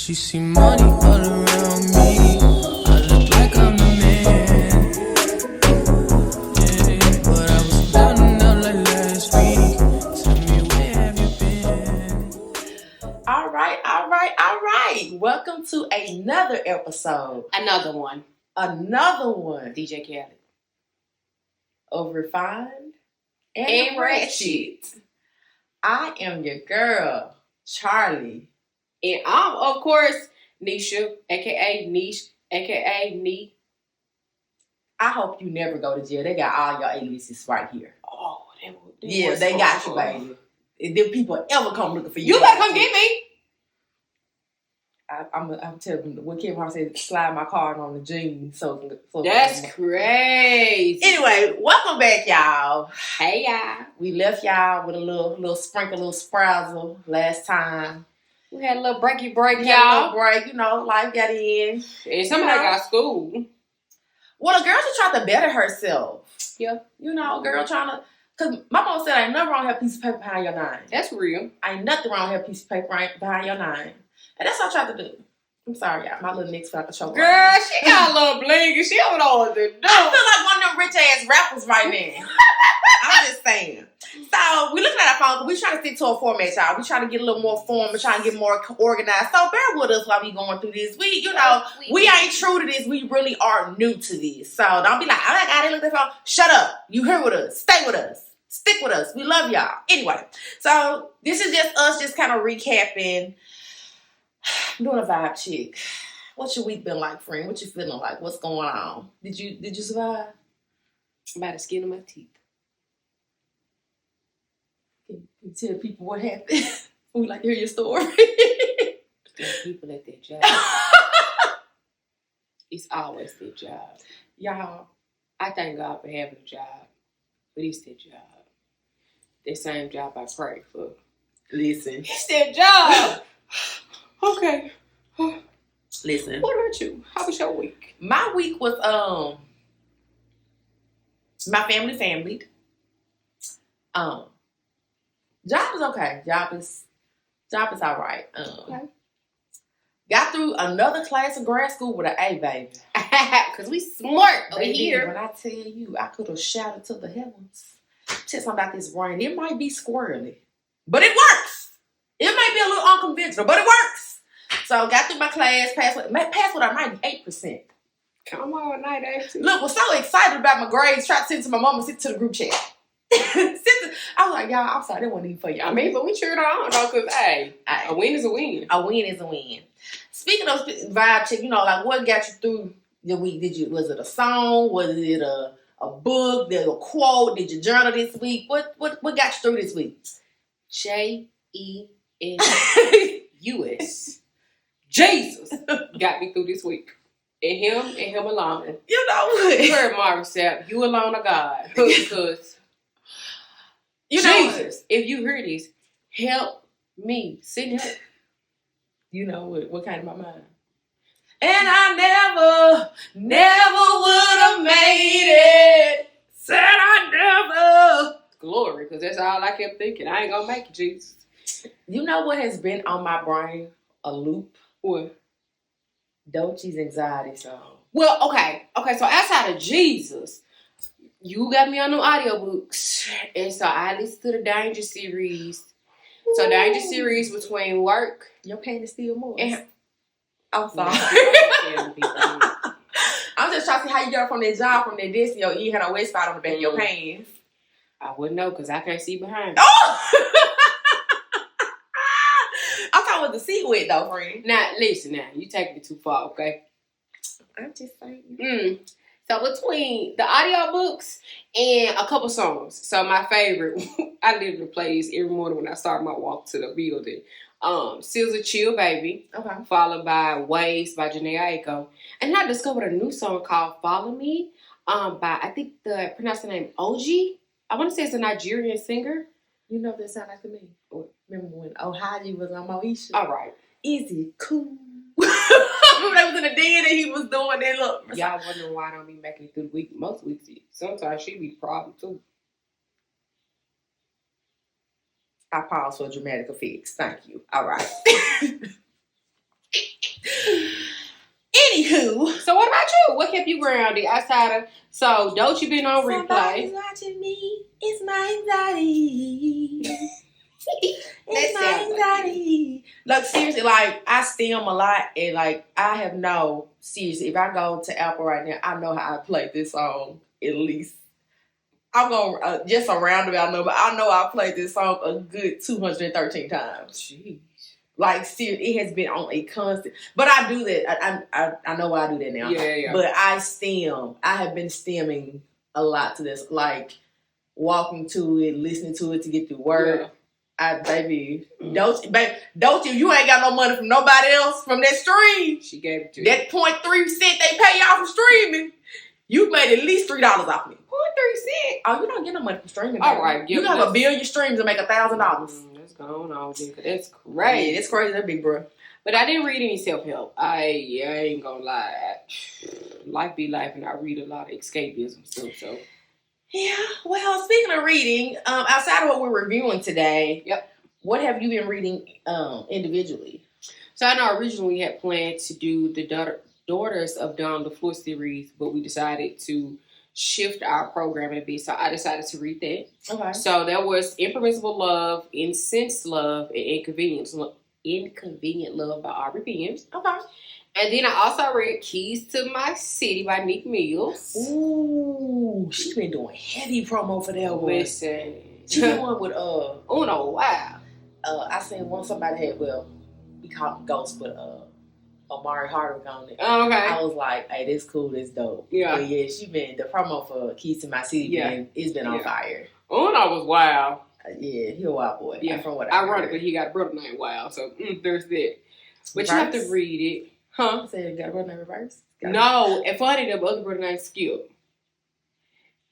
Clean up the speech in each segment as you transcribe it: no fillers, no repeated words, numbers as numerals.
She see money all around me. I look like I'm the man. Yeah, but I was down and out like last week. Tell me where have you been? All right. Welcome to another episode. Another one. DJ Khaled. Of Refined and Ratchet. I am your girl, Charlie. And I'm, of course, Nisha, a.k.a. Niche, a.k.a. Nee. I hope you never go to jail. They got all your aliases right here. Oh, they got you, baby. If them people ever come looking for you, you better come get me. I'm telling you, what Kim Hart said, slide my card on the jeans. So That's crazy. Anyway, welcome back, y'all. Hey, y'all. We left y'all with a little sprinkle, little sprazzle last time. We had a little breaky break, Had y'all. a little break, life got in. And somebody got school. Well, the girl just tried to better herself. Yeah. Girl trying to, because my mom said, ain't nothing wrong with a piece of paper behind your name. That's real. Ain't nothing wrong with a piece of paper behind your name. And that's what I tried to do. I'm sorry, y'all. My little Nick's felt like a choke. Girl, she got a little bling and she don't know what to do. I feel like one of them rich ass rappers right now. I'm just saying. So we looking at our phone, but we trying to stick to a format, y'all. We trying to get a little more form. We're trying to get more organized. So bear with us while we going through this. We ain't true to this. We really are new to this. So don't be like, oh my God, they look at the phone. Shut up. You here with us. Stay with us. Stick with us. We love y'all. Anyway, so this is just us just kind of recapping. I'm doing a vibe check. What's your week been like, friend? What you feeling like? What's going on? Did you survive? I'm by the skin of my teeth. Can you tell people what happened? We like to hear your story. There's people at their job. It's always their job. Y'all. I thank God for having a job, but it's their job. Their same job I pray for. Listen. It's their job. Okay. Listen. What about you? How was your week? My week was my family. Job is okay. Job is all right. Okay. Got through another class of grad school with an A, baby. Because we smart over Baby, here. when I tell you, I could have shouted to the heavens. Tell something about this rain. It might be squirrely, but it works. It might be a little unconventional, but it works. So got through my class, passed with a 98%. Come on, 98%. Look, was so excited about my grades, tried to send to my mom and send to the group chat. I was like, y'all, I'm sorry, that wasn't even for y'all. I mean, but we cheered on though, because, hey, a win is a win. A win is a win. Speaking of vibe check, like what got you through the week? Was it a song? Was it a book? Did a quote? Did you journal this week? What got you through this week? JENUS. Jesus got me through this week. And him alone. You know what? You heard Marvin say, you alone are God. Because Jesus, if you hear this, help me. Send help. You know what came to my mind? And I never would have made it. Said I never. Glory, because that's all I kept thinking. I ain't gonna make it, Jesus. You know what has been on my brain? A loop. What? Dolce's anxiety song. Well, okay. So outside of Jesus, you got me on them audiobooks. And so I listened to the Danger series. Ooh. So Danger series between work. Your pain is still more. I'm sorry. I'm just trying to see how you got from that job, from that desk, you had a wet spot on the back of your pants. I wouldn't know because I can't see behind me. Oh! I'm talking about the seat wet though, friend. Now, listen you take me too far, okay? I'm just saying. So between the audiobooks and a couple songs. So my favorite, I literally play this every morning when I start my walk to the building. SZA Chill Baby. Okay. Followed by Waves by Janae Aiko. And I discovered a new song called Follow Me by, I think the pronounced the name OG. I want to say it's a Nigerian singer. You know that sound like to me. Remember when Ohio was on Moesha? All right. Easy, cool. Remember that was in the den and he was doing that look. Y'all wondering why I don't be making it through the week. Most weeks, sometimes she be a problem too. I pause for a dramatic effects. Thank you. All right. what kept you grounded outside of? So don't you been on Somebody's replay? watching me. It's my anxiety. It's my sounds like anxiety. Look, seriously, like I stem a lot, and like I have no seriously. If I go to Apple right now, I know how I play this song at least. I'm gonna just a roundabout number. I know I played this song a good 213 times. Jeez. Like, seriously, it has been on a constant. But I do that. I know why I do that now. Yeah. But I stem. I have been stemming a lot to this, like walking to it, listening to it to get through work. Baby, don't you? You ain't got no money from nobody else from that stream. She gave it to you. That 0.3 cent they pay y'all for streaming. You made at least $3 off me. 0.3 cents. Oh, you don't get no money from streaming. All right, you got 1 billion streams and make $1,000. That's going on, dude. That's Right, crazy. it's crazy, that big bro. But I didn't read any self-help. I ain't gonna lie. Life be life, and I read a lot of escapism stuff. So Yeah. Well, speaking of reading, outside of what we're reviewing today, what have you been reading individually? So I know originally we had planned to do the Daughters of Dawn the Floor series, but we decided to shift our programming a bit. So I decided to read that. Okay. So there was Impermissible Love, Incensed Love, and Inconvenient Love by Aubrey Penn. Okay. And then I also read Keys to My City by Nick Mills. Ooh, she's been doing heavy promo for that one. Listen. She's the one with Oh no, wow. I seen one somebody had, well, we call him Ghost, but Omari Hardwick on it. Oh, okay. I was like, hey, this cool, this dope. Yeah. But yeah, she been, the promo for Keys to My City, it's been on fire. Oh no, was wild. Yeah, he a wild boy. Yeah, from what I ironically, heard. he got a brother named Wild, so there's that. But you have to read it. Huh? I said, got a brother named Reverse? No, and funny, the other brother named Skip.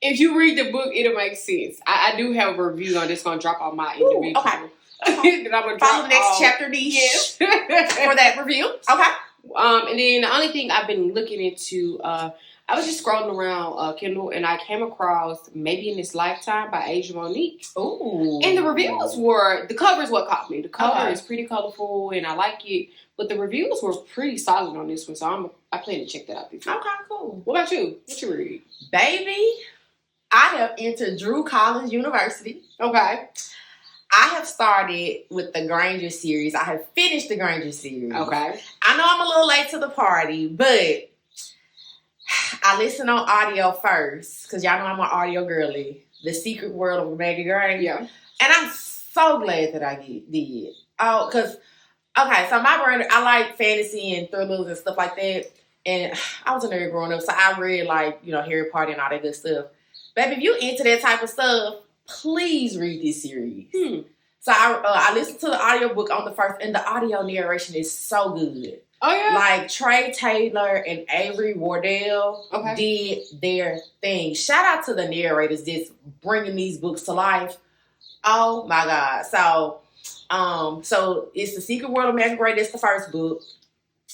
If you read the book, it'll make sense. I do have a review on this, going to drop on my individual. Okay. That I'm gonna Follow the next off. chapter niche Yes. for that review. Okay. And then the only thing I've been looking into, I was just scrolling around Kindle, and I came across Maybe in This Lifetime by Asia Monique. Ooh. And the reviews were, the cover is what caught me. The cover Okay. is pretty colorful, and I like it. But the reviews were pretty solid on this one, so I plan to check that out this week. Okay, cool. What about you? What you read? Baby, I have entered Drew Collins University. Okay. I have started with the Granger series. I have finished the Granger series. Okay. I know I'm a little late to the party, but I listen on audio first because y'all know I'm an audio girly. The Secret World of Maggie Gray. Yeah. And I'm so glad that I did. Oh, because, okay, so my brand, I like fantasy and thrillers and stuff like that. And I was a nerd growing up, so I read like, Harry Potter and all that good stuff. Baby, if you into that type of stuff, please read this series. So I listened to the audiobook on the first, and the audio narration is so good. Oh, yeah? Like, Trey Taylor and Avery Wardell did their thing. Shout out to the narrators that's bringing these books to life. Oh, my God. So it's The Secret World of Maggie Gray. That's the first book.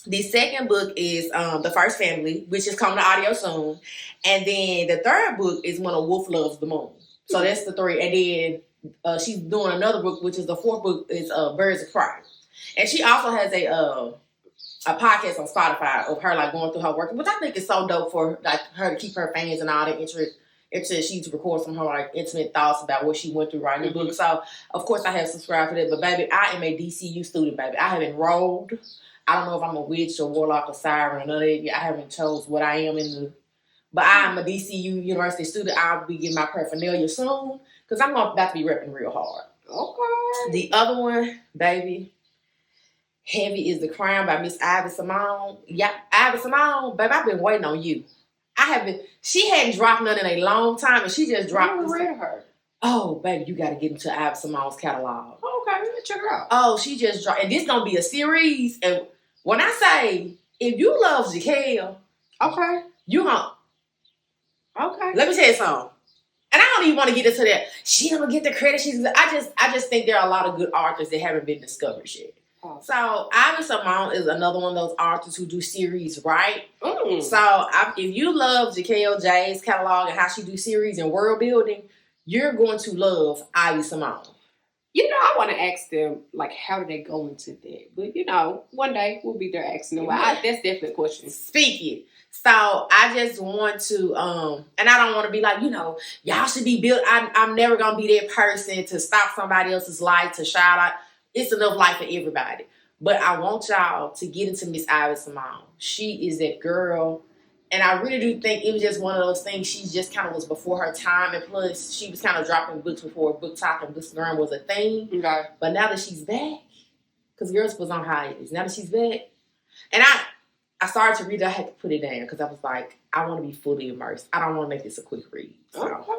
The second book is The First Family, which is coming to audio soon. And then the third book is When a Wolf Loves the Moon. So that's the three. And then she's doing another book, which is the fourth book, is Birds of Prey. And she also has a podcast on Spotify of her like going through her work, which I think is so dope for like her to keep her fans and all that interest. She records some of her like intimate thoughts about what she went through writing the book. So of course I have subscribed to that. But baby, I am a DCU student, baby. I have enrolled. I don't know if I'm a witch or warlock or siren or none of that yet. I haven't chose what I am but I am a DCU University student. I'll be getting my paraphernalia soon because I'm about to be repping real hard. Okay. The other one, baby, Heavy is the Crown by Miss Ivy Simone. Yeah, Ivy Simone, baby, I've been waiting on you. She hadn't dropped none in a long time, and she just dropped. I never read her. Oh, baby, you got to get into Ivy Simone's catalog. Okay, let's check it out. Oh, she just dropped, and this gonna be a series. And when I say, if you love Jahquel, okay, you gonna. Okay. Let me tell you something. And I don't even want to get into that. She don't get the credit. I just think there are a lot of good authors that haven't been discovered yet. Oh. So Ivy Simone is another one of those authors who do series, right? Mm. So if you love Jahquel J's catalog and how she do series and world building, you're going to love Ivy Simone. You know, I want to ask them, like, how did they go into that? But, you know, one day we'll be there asking them. That's definitely a question. Speak it. So I just want to, and I don't want to be like, you know, y'all should be built. I'm never going to be that person to stop somebody else's life, to shout out. It's enough life for everybody. But I want y'all to get into Miss Ivy Simone. She is that girl. And I really do think it was just one of those things. She just kind of was before her time. And plus, she was kind of dropping books before book talk and bookstagram was a thing. Okay. But now that she's back, because Girls was on hiatus. Now that she's back, and I started to read it. I had to put it down because I was like, I want to be fully immersed. I don't want to make this a quick read. So, Okay.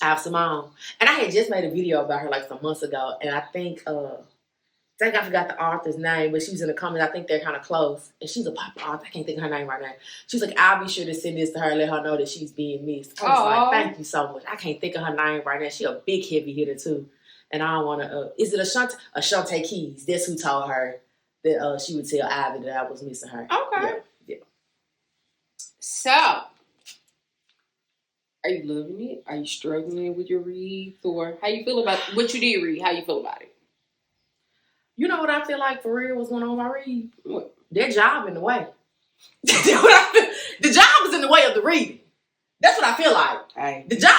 Ivy Simone. And I had just made a video about her like some months ago. And I think I forgot the author's name, but she was in the comments. I think they're kind of close. And she's a popular author. I can't think of her name right now. She's like, I'll be sure to send this to her and let her know that she's being missed. I was like, thank you so much. I can't think of her name right now. She a big heavy hitter too. And I don't want to, is it Ashante Keys? That's who told her that she would tell Ivy that I was missing her. Okay. Yeah. So, are you loving it? Are you struggling with your reads? Or how you feel about what you did read? How you feel about it? You know what I feel like for real was going on with my read? What? Their job in the way. The job is in the way of the reading. That's what I feel like. Hey. The job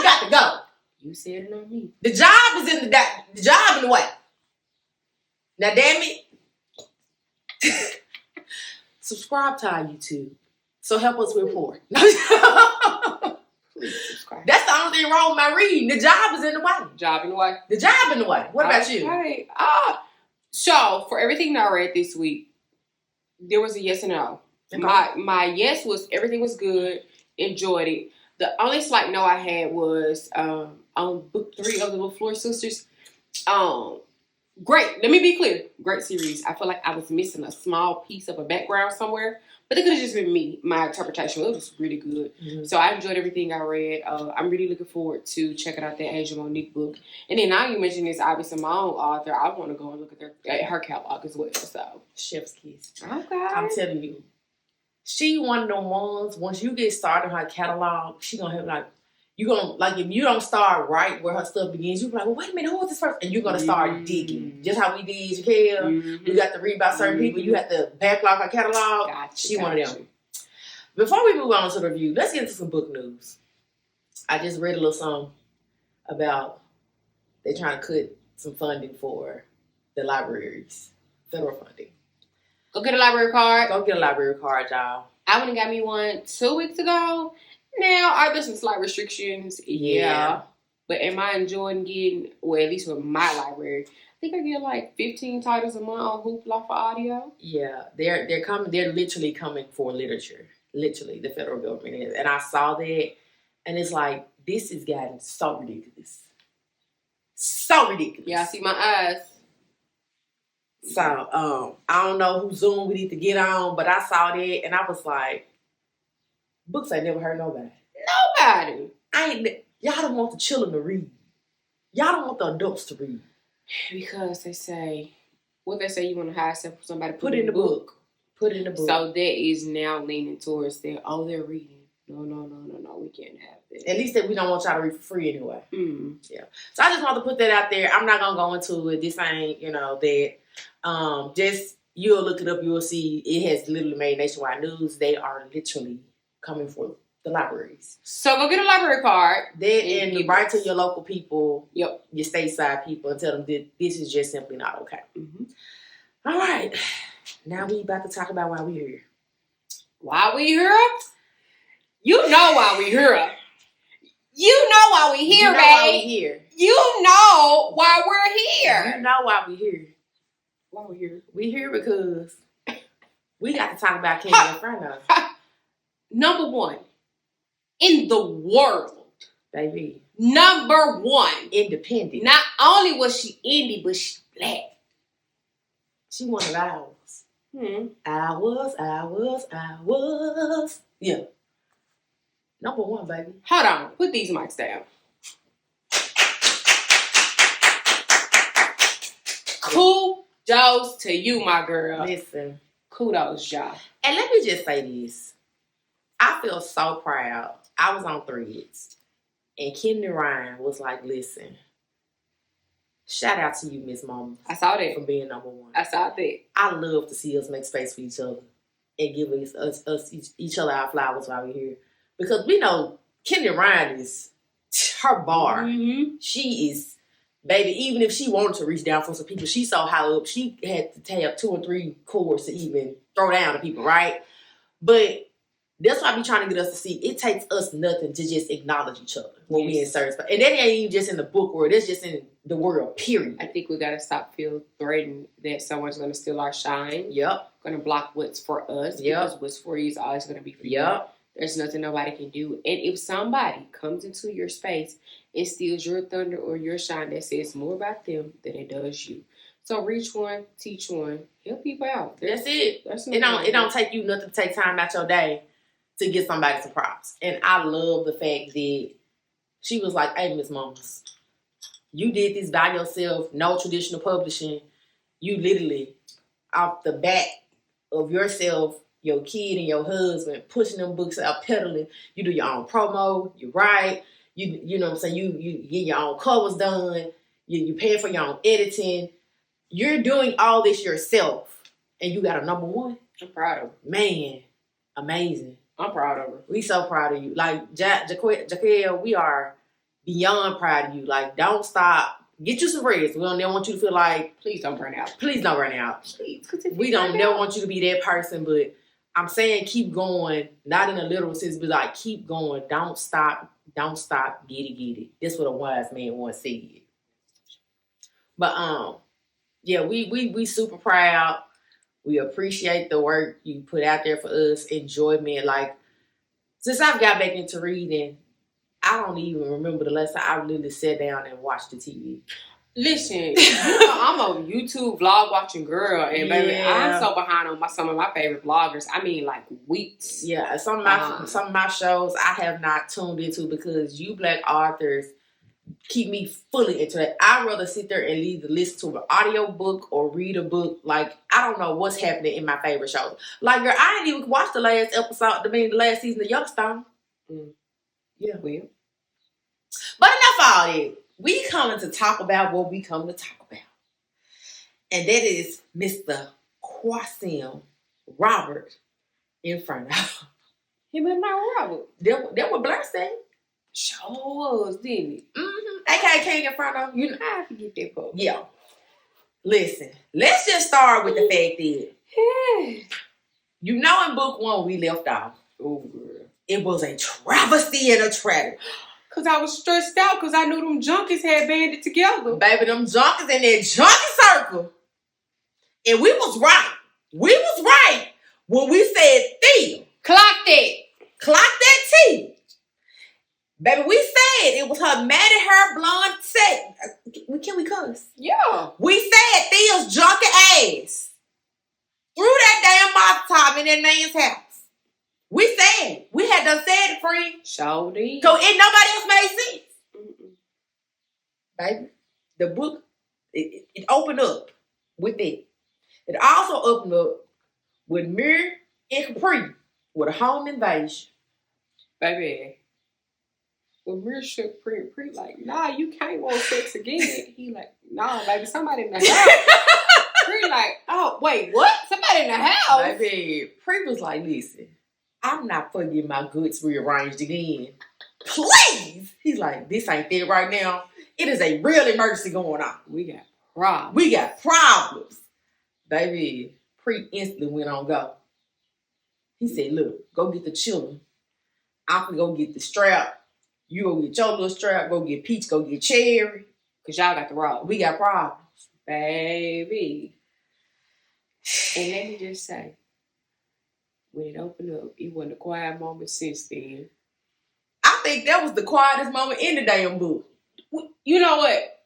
got to go. You said it on me. The job is in the job in the way. Now, damn it. Subscribe to our YouTube. So help us with poor. Please subscribe. That's the only thing wrong with my reading. The job is in the way. Job in the way. The job in the way. What about you? Okay. So for everything that I read this week, there was a yes and no. Okay. My yes was everything was good, enjoyed it. The only slight no I had was on book 3 of the LaFleur sisters. Great. Let me be clear. Great series. I feel like I was missing a small piece of a background somewhere, but it could have just been me. My interpretation. It was really good. Mm-hmm. So I enjoyed everything I read. I'm really looking forward to checking out that Asia Monique book. And then now you mentioned this Ivy Simone author. I want to go and look at her catalog as well. So Chef's kiss. okay. I'm telling you. She one of them ones, once you get started in her catalog, she gonna have like, you gonna, like, if you don't start right where her stuff begins, you be like, well, wait a minute, who is this first? And you're gonna start digging. Just how we did Jahquel. You got to read about certain people, you have to backlog her catalog. She one of them. Before we move on to the review, let's get into some book news. I just read a little something about they trying to cut some funding for the libraries, federal funding. Go get a library card. Go get a library card, y'all. I went and got me one 2 weeks ago. Now, are there some slight restrictions? Yeah. But am I enjoying getting, well, at least with my library, I think I get like 15 titles a month on Hoopla for audio. Yeah, they're coming. They're literally coming for literature. Literally, the federal government is, and I saw that, and it's like this is getting so ridiculous, so ridiculous. Yeah, I see my eyes. So I don't know who Zoom we need to get on, but I saw that, and I was like, books I never heard nobody. Nobody. Y'all don't want the children to read. Y'all don't want the adults to read. Because they say, what they say, you want to hire somebody to Put in the book. Put in the book. So that is now leaning towards that. Oh, they're reading. No, we can't have that. At least that we don't want y'all to read for free anyway. Yeah. So I just want to put that out there. I'm not gonna go into it. This ain't, that. Just you'll look it up. You'll see it has literally made nationwide news. They are literally coming for the libraries. So go get a library card. And write to your local people. Yep. Your stateside people and tell them that this is just simply not okay. All right. Now we about to talk about why we're here. Why we here? You know why we here. You know why we here, babe. Why we here. You know why we're here. You know why we here. Why we here? We here because we got to talk about Quinton and Red. Number 1 in the world. Baby. Number 1. Independent. Not only was she indie, but she black. She one of ours. Ours. Yeah. Number 1, baby. Hold on. Put these mics down. Kudos to you, my girl. Listen. Kudos, y'all. And let me just say this. I feel so proud. I was on Threads. And Quinton and Red was like, listen. Shout out to you, Miss Mama. I saw that. For being number one. I saw that. I love to see us make space for each other and give each other our flowers while we're here. Because we know Kenny Ryan is her bar. Mm-hmm. She is, baby, even if she wanted to reach down for some people, she's so high up, she had to tab 2 or 3 chords to even throw down to people, right? But that's why I be trying to get us to see it takes us nothing to just acknowledge each other when we in certain spots. And that ain't even just in the book world, it's just in the world, period. I think we gotta stop feeling threatened that someone's gonna steal our shine. Yep. Gonna block what's for us. Yep. Because what's for you is always gonna be for you. Yep. There's nothing nobody can do. And if somebody comes into your space and steals your thunder or your shine, that says more about them than it does you. So reach one, teach one, help people out. That's it. That's It don't take you nothing to take time out your day to get somebody some props. And I love the fact that she was like, hey, Miss Mamas, you did this by yourself, no traditional publishing. You literally, off the back of yourself, your kid and your husband, pushing them books out, peddling. You do your own promo, you write, you know what I'm saying, you get your own covers done, you pay for your own editing. You're doing all this yourself, and you got a number one. I'm proud of her. Man, amazing. I'm proud of her. We so proud of you. Like, Jahquel, we are beyond proud of you. Like, don't stop. Get you some rest. We don't never want you to feel like, Please don't burn out. please don't run out. Please. We don't never want you to be that person, but I'm saying keep going. Not in a literal sense, but like keep going. Don't stop. Don't stop. Get it. That's what a wise man once said. But yeah, we super proud. We appreciate the work you put out there for us. Enjoyment. Like, since I've got back into reading, I don't even remember the last time I literally sat down and watched the TV. Listen, you know, I'm a YouTube vlog watching girl, and baby, Yeah. I'm so behind on some of my favorite vloggers. I mean, like weeks. Yeah, some of my shows I have not tuned into because you Black authors keep me fully into it. I'd rather sit there and either listen to an audio book or read a book. Like, I don't know what's happening in my favorite shows. Like, girl, I ain't even watched the last episode, the last season of Yellowstone. Yeah. Well, But enough of all that. We coming to talk about what we come to talk about. And that is Mr. Quasim Robert Inferno. him and my Robert. That what Blair said. Sure was, didn't it? Mm-hmm. AKA King Inferno. You know. I forget that part. Yeah. Listen, let's just start with the fact that, you know, in book 1 we left off. Oh, girl. It was a travesty and a tragedy. Because I was stressed out because I knew them junkies had banded together. Baby, them junkies in that junkie circle. And we was right. We was right when we said Theo. Clock that. Clock that T. Baby, we said it was her matted hair, blonde set. Can we cuss? Yeah. We said Theo's junkie ass threw that damn top in that man's house. We said. We had done said it, friend. Sure did. So it nobody else made sense. Mm-mm. Baby, the book, it opened up with it. It also opened up with Mir and Capri with a home invasion. Baby. When Mir shook Pre like, nah, you can't want sex again. He like, nah, baby, somebody in the house. Pre like, oh, wait, what? Somebody in the house? Baby, Pre was like, listen, I'm not for getting my goods rearranged again. Please! He's like, this ain't there right now. It is a real emergency going on. We got problems. We got problems. Baby, Pre instantly went on go. He said, look, go get the children. I'm gonna go get the strap. You go get your little strap. Go get Peach. Go get Cherry. Because y'all got the rob. We got problems. Baby. And let me just say, when it opened up, it wasn't a quiet moment since then. I think that was the quietest moment in the damn book. You know what?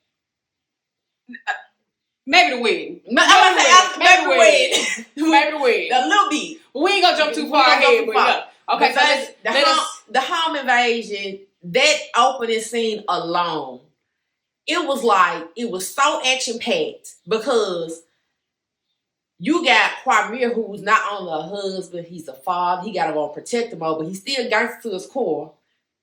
Maybe the wedding. Maybe the wedding. Maybe the wedding. A little bit. We ain't gonna jump too far ahead, but yeah. Okay, so the home invasion, that opening scene alone, it was like, it was so action-packed because you got Quamir, who's not only a husband, he's a father, he got to go protect him all, but he's still gangster to his core.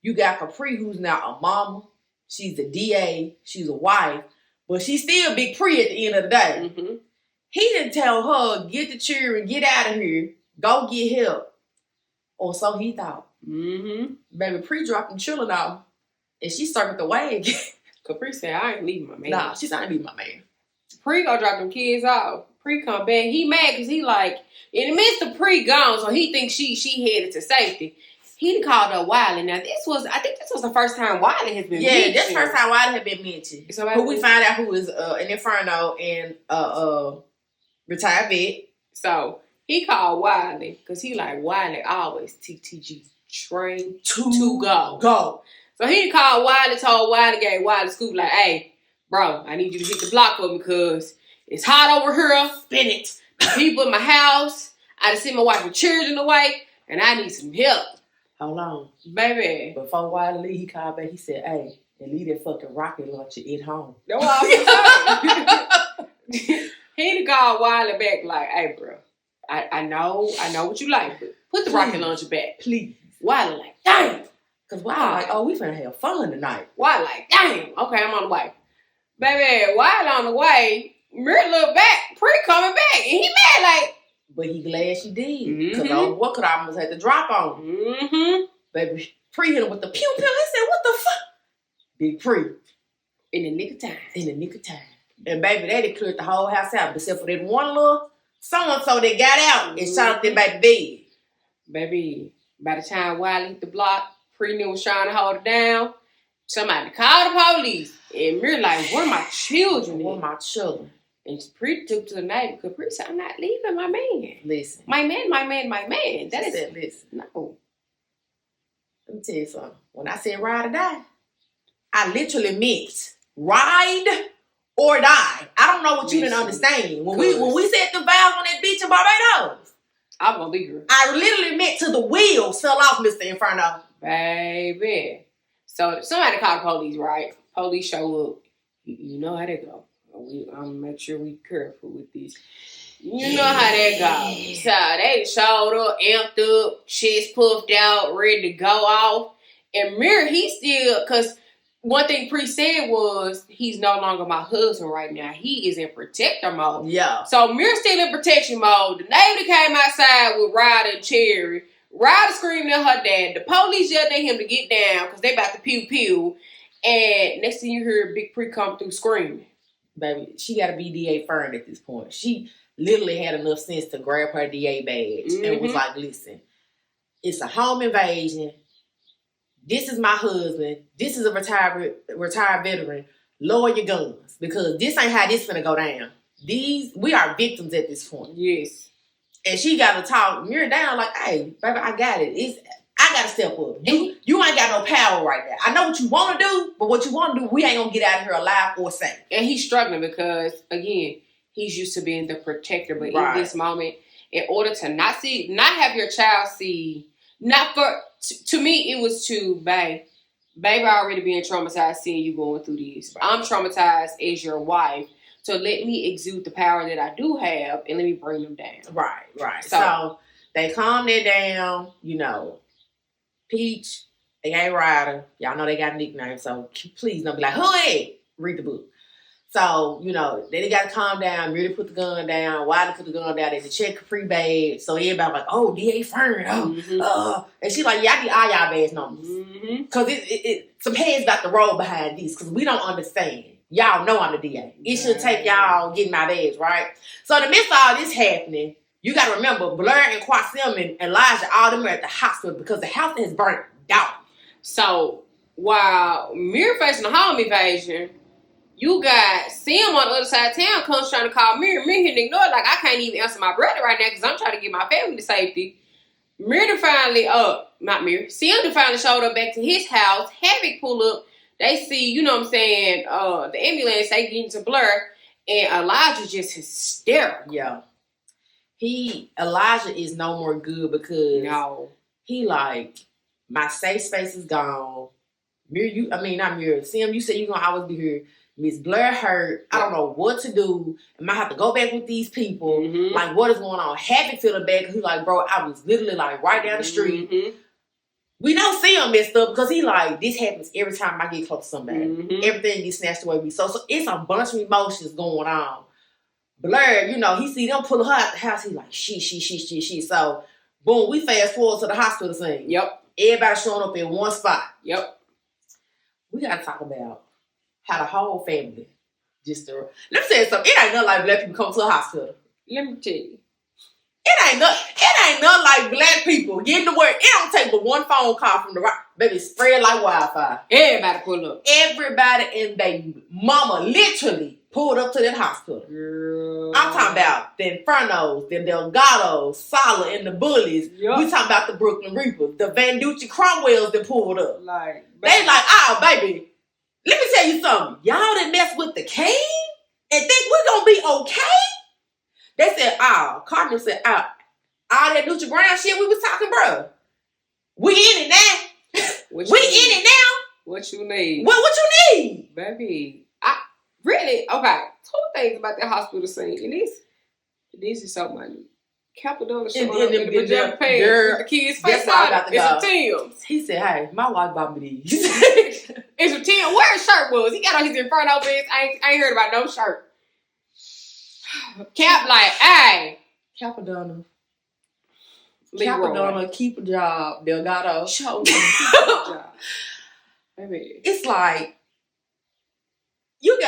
You got Capri, who's now a mama, she's a DA, she's a wife, But she still Big Pre at the end of the day. Mm-hmm. He didn't tell her, get the children, get out of here, go get help. Or so he thought. Mm-hmm. Baby, Pre dropped them children off, and she circled the way again. Capri said, I ain't leaving my man. Nah, she's not leaving my man. Pre go drop them kids off. Pre come back. He mad because he like, in the midst of Pre gone, so he thinks she headed to safety. He called her Wiley. Now, I think this was the first time Wiley has been mentioned. Yeah, that's the first time Wiley had been mentioned. So who we find out who is an Inferno and retired vet. So, he called Wiley because he like, Wiley always TTG train to go. Go. So, he called Wiley, told Wiley, gave Wiley scoop like, hey, bro, I need you to hit the block for me because it's hot over here. Spin it. People in my house. I done sent my wife and children away, and I need some help. Hold on. Baby. Before Wiley leave, he called back. He said, hey, and leave that fucking rocket launcher at home. That's what I'm saying. He called Wiley back like, hey, bro, I know what you like, but put the rocket launcher back. Please. Wiley like, damn. Because Wiley like, oh, we finna have fun tonight. Wiley like, damn. Okay, I'm on the way. Baby, Wiley on the way. Mirror look back. Pre coming back. And he mad like. But he glad she did. Because Mm-hmm. what could I almost have to drop on? Mm-hmm. Baby, Pre hit him with the pew pew. He said, what the fuck? Big Pre. In the nick of time. In the nick of time. And baby, they done cleared the whole house out. Except for that one little so-and-so that got out and shot up their baby bed. Baby, by the time Wiley hit the block, Pre knew was trying to hold it down. Somebody called the police. And Mirror like, where my children? Where my children? And Pre took to the neighbor because Pre said, I'm not leaving my man. Listen. My man. That is said, listen. no. Let me tell you something. When I said ride or die, I literally meant ride or die. I don't know what you didn't understand. When we said the vows on that beach in Barbados, I'm gonna be here. I literally meant to the wheels fell off, Mr. Inferno. Baby. So somebody called the police, right? Police show up. You know how they go. I'm gonna make sure we careful with this. You know how that goes. So they showed up, amped up, chest puffed out, ready to go off. And Mirror, he still, because one thing Pre said was, he's no longer my husband right now. He is in protector mode. Yeah. So Mirror's still in protection mode. The neighbor came outside with Ryder and Cherry. Ryder screaming at her dad. The police yelled at him to get down because they about to pew. And next thing you hear, Big Pre come through screaming. Baby, she got to be DA Fern at this point. She literally had enough sense to grab her DA badge and was like, listen, it's a home invasion. This is my husband. This is a retired veteran. Lower your guns because this ain't how this finna go down. We are victims at this point. Yes. And she got to talk Mirror down like, hey, baby, I got it. I got to step up. You ain't got no power right now. I know what you want to do, but what you want to do, we ain't going to get out of here alive or safe. And he's struggling because, again, he's used to being the protector. But in this moment, in order to not have your child see, to me, it was baby already being traumatized seeing you going through this. Right. I'm traumatized as your wife. So let me exude the power that I do have and let me bring them down. Right. So they calmed it down, Peach, they ain't Ryder. Y'all know they got a nickname, so please don't be like, hey, read the book. So, they got to calm down, really put the gun down. Wiley put the gun down, they check Capri badge. So everybody like, oh, DA Fern, and she like, yeah, I need all y'all badge numbers. Because some heads got the roll behind this, because we don't understand. Y'all know I'm the DA. It should take y'all getting my badge, right? So in the midst of all this happening, you got to remember, Blur and Quasim and Elijah, all them are at the hospital because the house has burnt down. So while Mirror facing the home invasion, you got Sam on the other side of town comes trying to call Mirror. Mirror here ignore it like I can't even answer my brother right now because I'm trying to get my family to safety. Sam finally showed up back to his house. Havoc pull up. They see, the ambulance, they get into Blur, and Elijah's just hysterical. Yeah. Elijah is no more good because he like, my safe space is gone. Not Mirror. Sam, you said you're going to always be here. Miss Blur hurt. I don't know what to do. I might have to go back with these people. Like, what is going on? Havoc feeling bad because he's like, bro, I was literally like right down the street. We don't see him messed up because he like, this happens every time I get close to somebody. Mm-hmm. Everything gets snatched away from me. So it's a bunch of emotions going on. Blur, he see them pull her out the house. He like, she. So, boom, we fast forward to the hospital scene. Yep. Everybody showing up in one spot. Yep. We got to talk about how the whole family let me tell you something. It ain't nothing like black people come to a hospital. Let me tell you. It ain't nothing like black people getting to work. It don't take but one phone call from the right. Baby, spread like wildfire. Everybody pull up. Everybody and their mama literally pulled up to that hospital. Girl. I'm talking about the Infernos, the Delgados, Sala, and the Bullies. Yep. We talking about the Brooklyn Reapers, the Van Ducci Cromwells that pulled up. Like, they like, oh, baby, let me tell you something. Y'all done mess with the king and think we're going to be okay? They said, Cardinal said, all that Ducci Brown shit we was talking, bro. We in it now. We in it now. What you need? What you need? Baby, okay, 2 things about that hospital scene. And this is so minute. Capadonna showing up in the pajama pants with the kids' face out. It's a Tim's. He said, hey, my wife bought me these. It's a Tim. Where his shirt was? He got on his Inferno pants. I ain't heard about no shirt. Cap like, hey. Capadonna. Leroy. Capadonna, keep a job. Delgado. Show me. Keep a job. Baby. It's like, you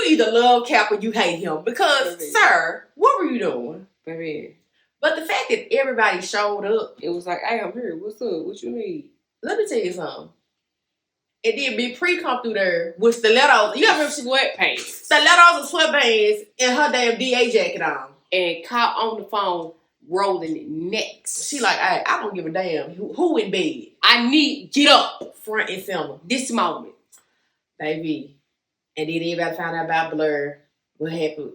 either love Cap or you hate him. Because, Baby. Sir, what were you doing? Baby. But the fact that everybody showed up. It was like, hey, I'm here. What's up? What you need? Let me tell you something. And then Big Pre come through there with stilettos. You ever sweatpants. Stilettos and sweatbands and her damn DA jacket on. And caught on the phone rolling necks. She like, hey, I don't give a damn who in bed. I need get up front and center. This moment. Baby. And then everybody found out about Blur. What happened?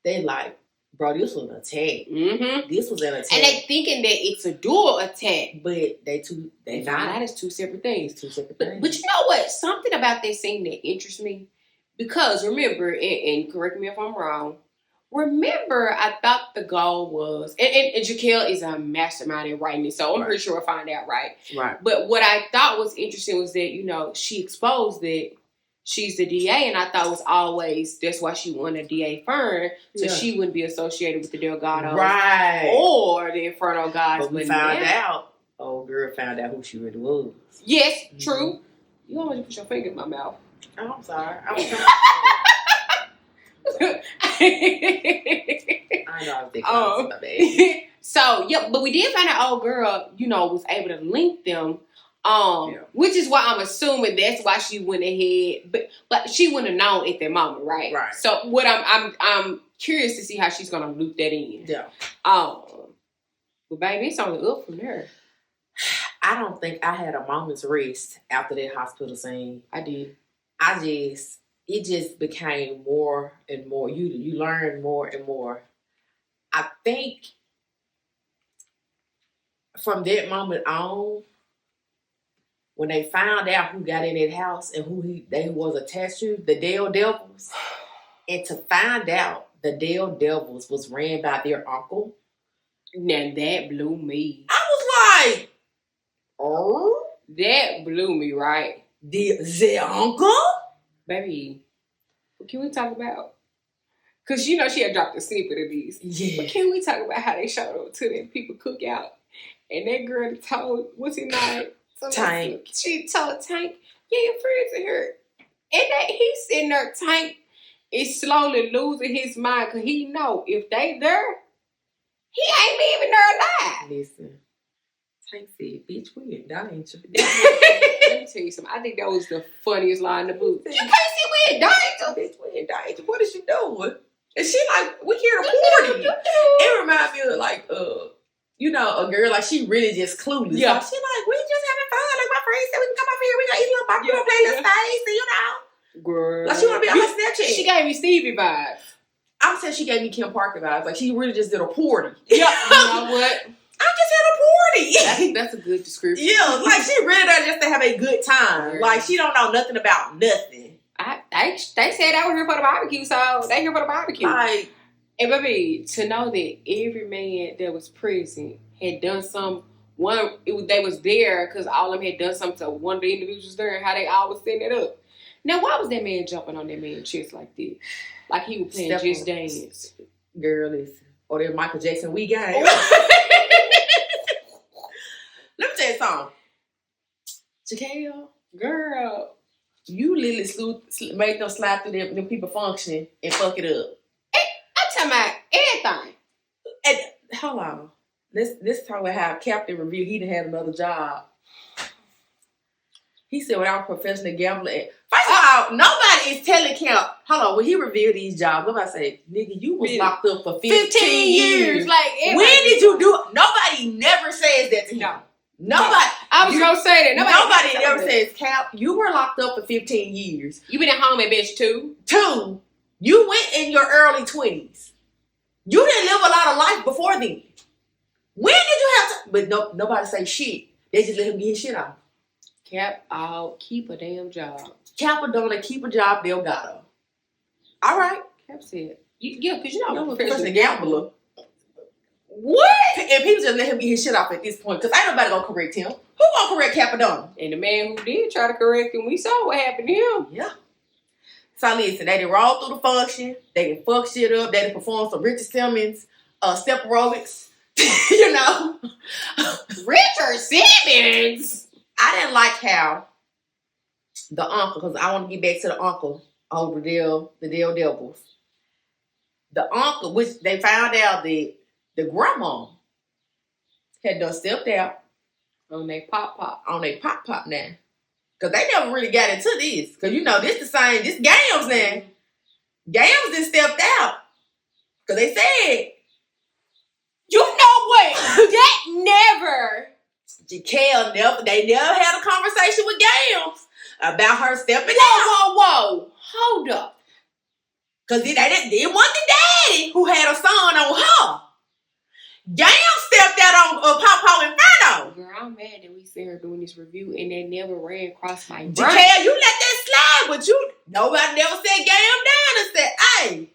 They like, bro, this was an attack. Mm-hmm. This was an attack. And they thinking that it's a dual attack. But they found out it's 2 separate things. 2 separate things. But you know what? Something about that scene that interests me. Because remember, and correct me if I'm wrong, remember I thought the goal was, and Jahquel is a mastermind in writing it, so I'm pretty sure we'll find out, right? Right. But what I thought was interesting was that, she exposed that she's the DA, and I thought it was always, that's why she wanted DA firm, so she wouldn't be associated with the Delgados. Right. Or the Inferno Gods. But we found out, old girl found out who she really was. Yes, true. You always put your finger in my mouth. Oh, I'm sorry. I was I know I was thinking about bad. So, but we did find out old girl, was able to link them. Which is why I'm assuming that's why she went ahead, but she wouldn't have known at that moment, right? Right. So what I'm curious to see how she's gonna loop that in. Yeah. But baby, it's only up from there. I don't think I had a moment's rest after that hospital scene. I did. It just became more and more. You learn more and more. I think from that moment on, when they found out who got in that house and who they was attached to, the Dale Devils, and to find out the Dale Devils was ran by their uncle. Now that blew me. I was like, oh? That blew me, right? The uncle? Baby, what can we talk about? Because, she had dropped a snippet of these. Yeah. But can we talk about how they showed up to them people cookout? And that girl told, what's his name? Tank. She told Tank, yeah, your friends are here. And that he's sitting there, Tank is slowly losing his mind because he know if they there, he ain't leaving there alive. Listen, Tank said, bitch, we in danger. Let me tell you something. I think that was the funniest line in the book. You can't see we in danger. Bitch, we in danger. What is she doing? And she like, we here to party. It reminds me of like, a girl like she really just clueless. Yeah. Like, she like, we just having fun. Like my friends said we can come up here. We gonna eat a little barbecue, play a little space, Girl. Like she wanna be on her Snapchat. She gave me Stevie vibes. I'm saying she gave me Kim Parker vibes. Like she really just did a party. Yeah. You know what? I just had a party. I think that's a good description. Yeah, like she really there just to have a good time. Girl. Like she don't know nothing about nothing. They said they were here for the barbecue, so they here for the barbecue. Like, and baby, to know that every man that was present had done something they was there because all of them had done something to one of the individuals there and how they all was setting it up. Now, why was that man jumping on that man's chest like that? Like he was playing Just Dance. Girl, listen. Or that Michael Jackson We Gang. Let me tell you something. Jahquel, Girl. you literally made them slide through them people functioning and fuck it up. I'm talking about everything. And hold on. Let's talk about how Captain revealed he didn't have another job. He said, without professional gambling. First of all, nobody is telling Cap. Hold on, when he revealed these jobs, nobody say, nigga, you was locked up for 15 years. Like, when did you do it? Nobody never says that to him. No. Nobody. I was going to say that. Nobody ever says, Cap, you were locked up for 15 years. You been at home at bitch 2. 2, you went in your early 20s. You didn't live a lot of life before then. When did you have to? But nobody say shit. They just let him get his shit off. Cap, I'll keep a damn job. Cap don't keep a job, Delgado. All right. Cap said, yeah, because you know I'm a professional gambler. What? And people just let him get his shit off at this point because ain't nobody gonna correct him. Who gonna correct Capadonna? And the man who did try to correct him, we saw what happened to him. Yeah. So listen, they did roll through the function. They did fuck shit up. They did perform some Richard Simmons step aerobics. You know, Richard Simmons. I didn't like how the uncle, because I want to get back to the uncle over the Dale Devils. The uncle, which they found out that the grandma had done stepped out on their pop now. Because they never really got into this. Because you know, this Gams now. Gams done stepped out. Because they said, you know what? That never. Jahquel they never had a conversation with Gams about her stepping out. Whoa. Hold up. Because it wasn't the daddy who had a son on her. Gams stepped out on Papa Inferno. Girl, I'm mad that we see her doing this review and that never ran across my brain. Jahquel, you let that slide, but nobody never said Gam down and said, hey.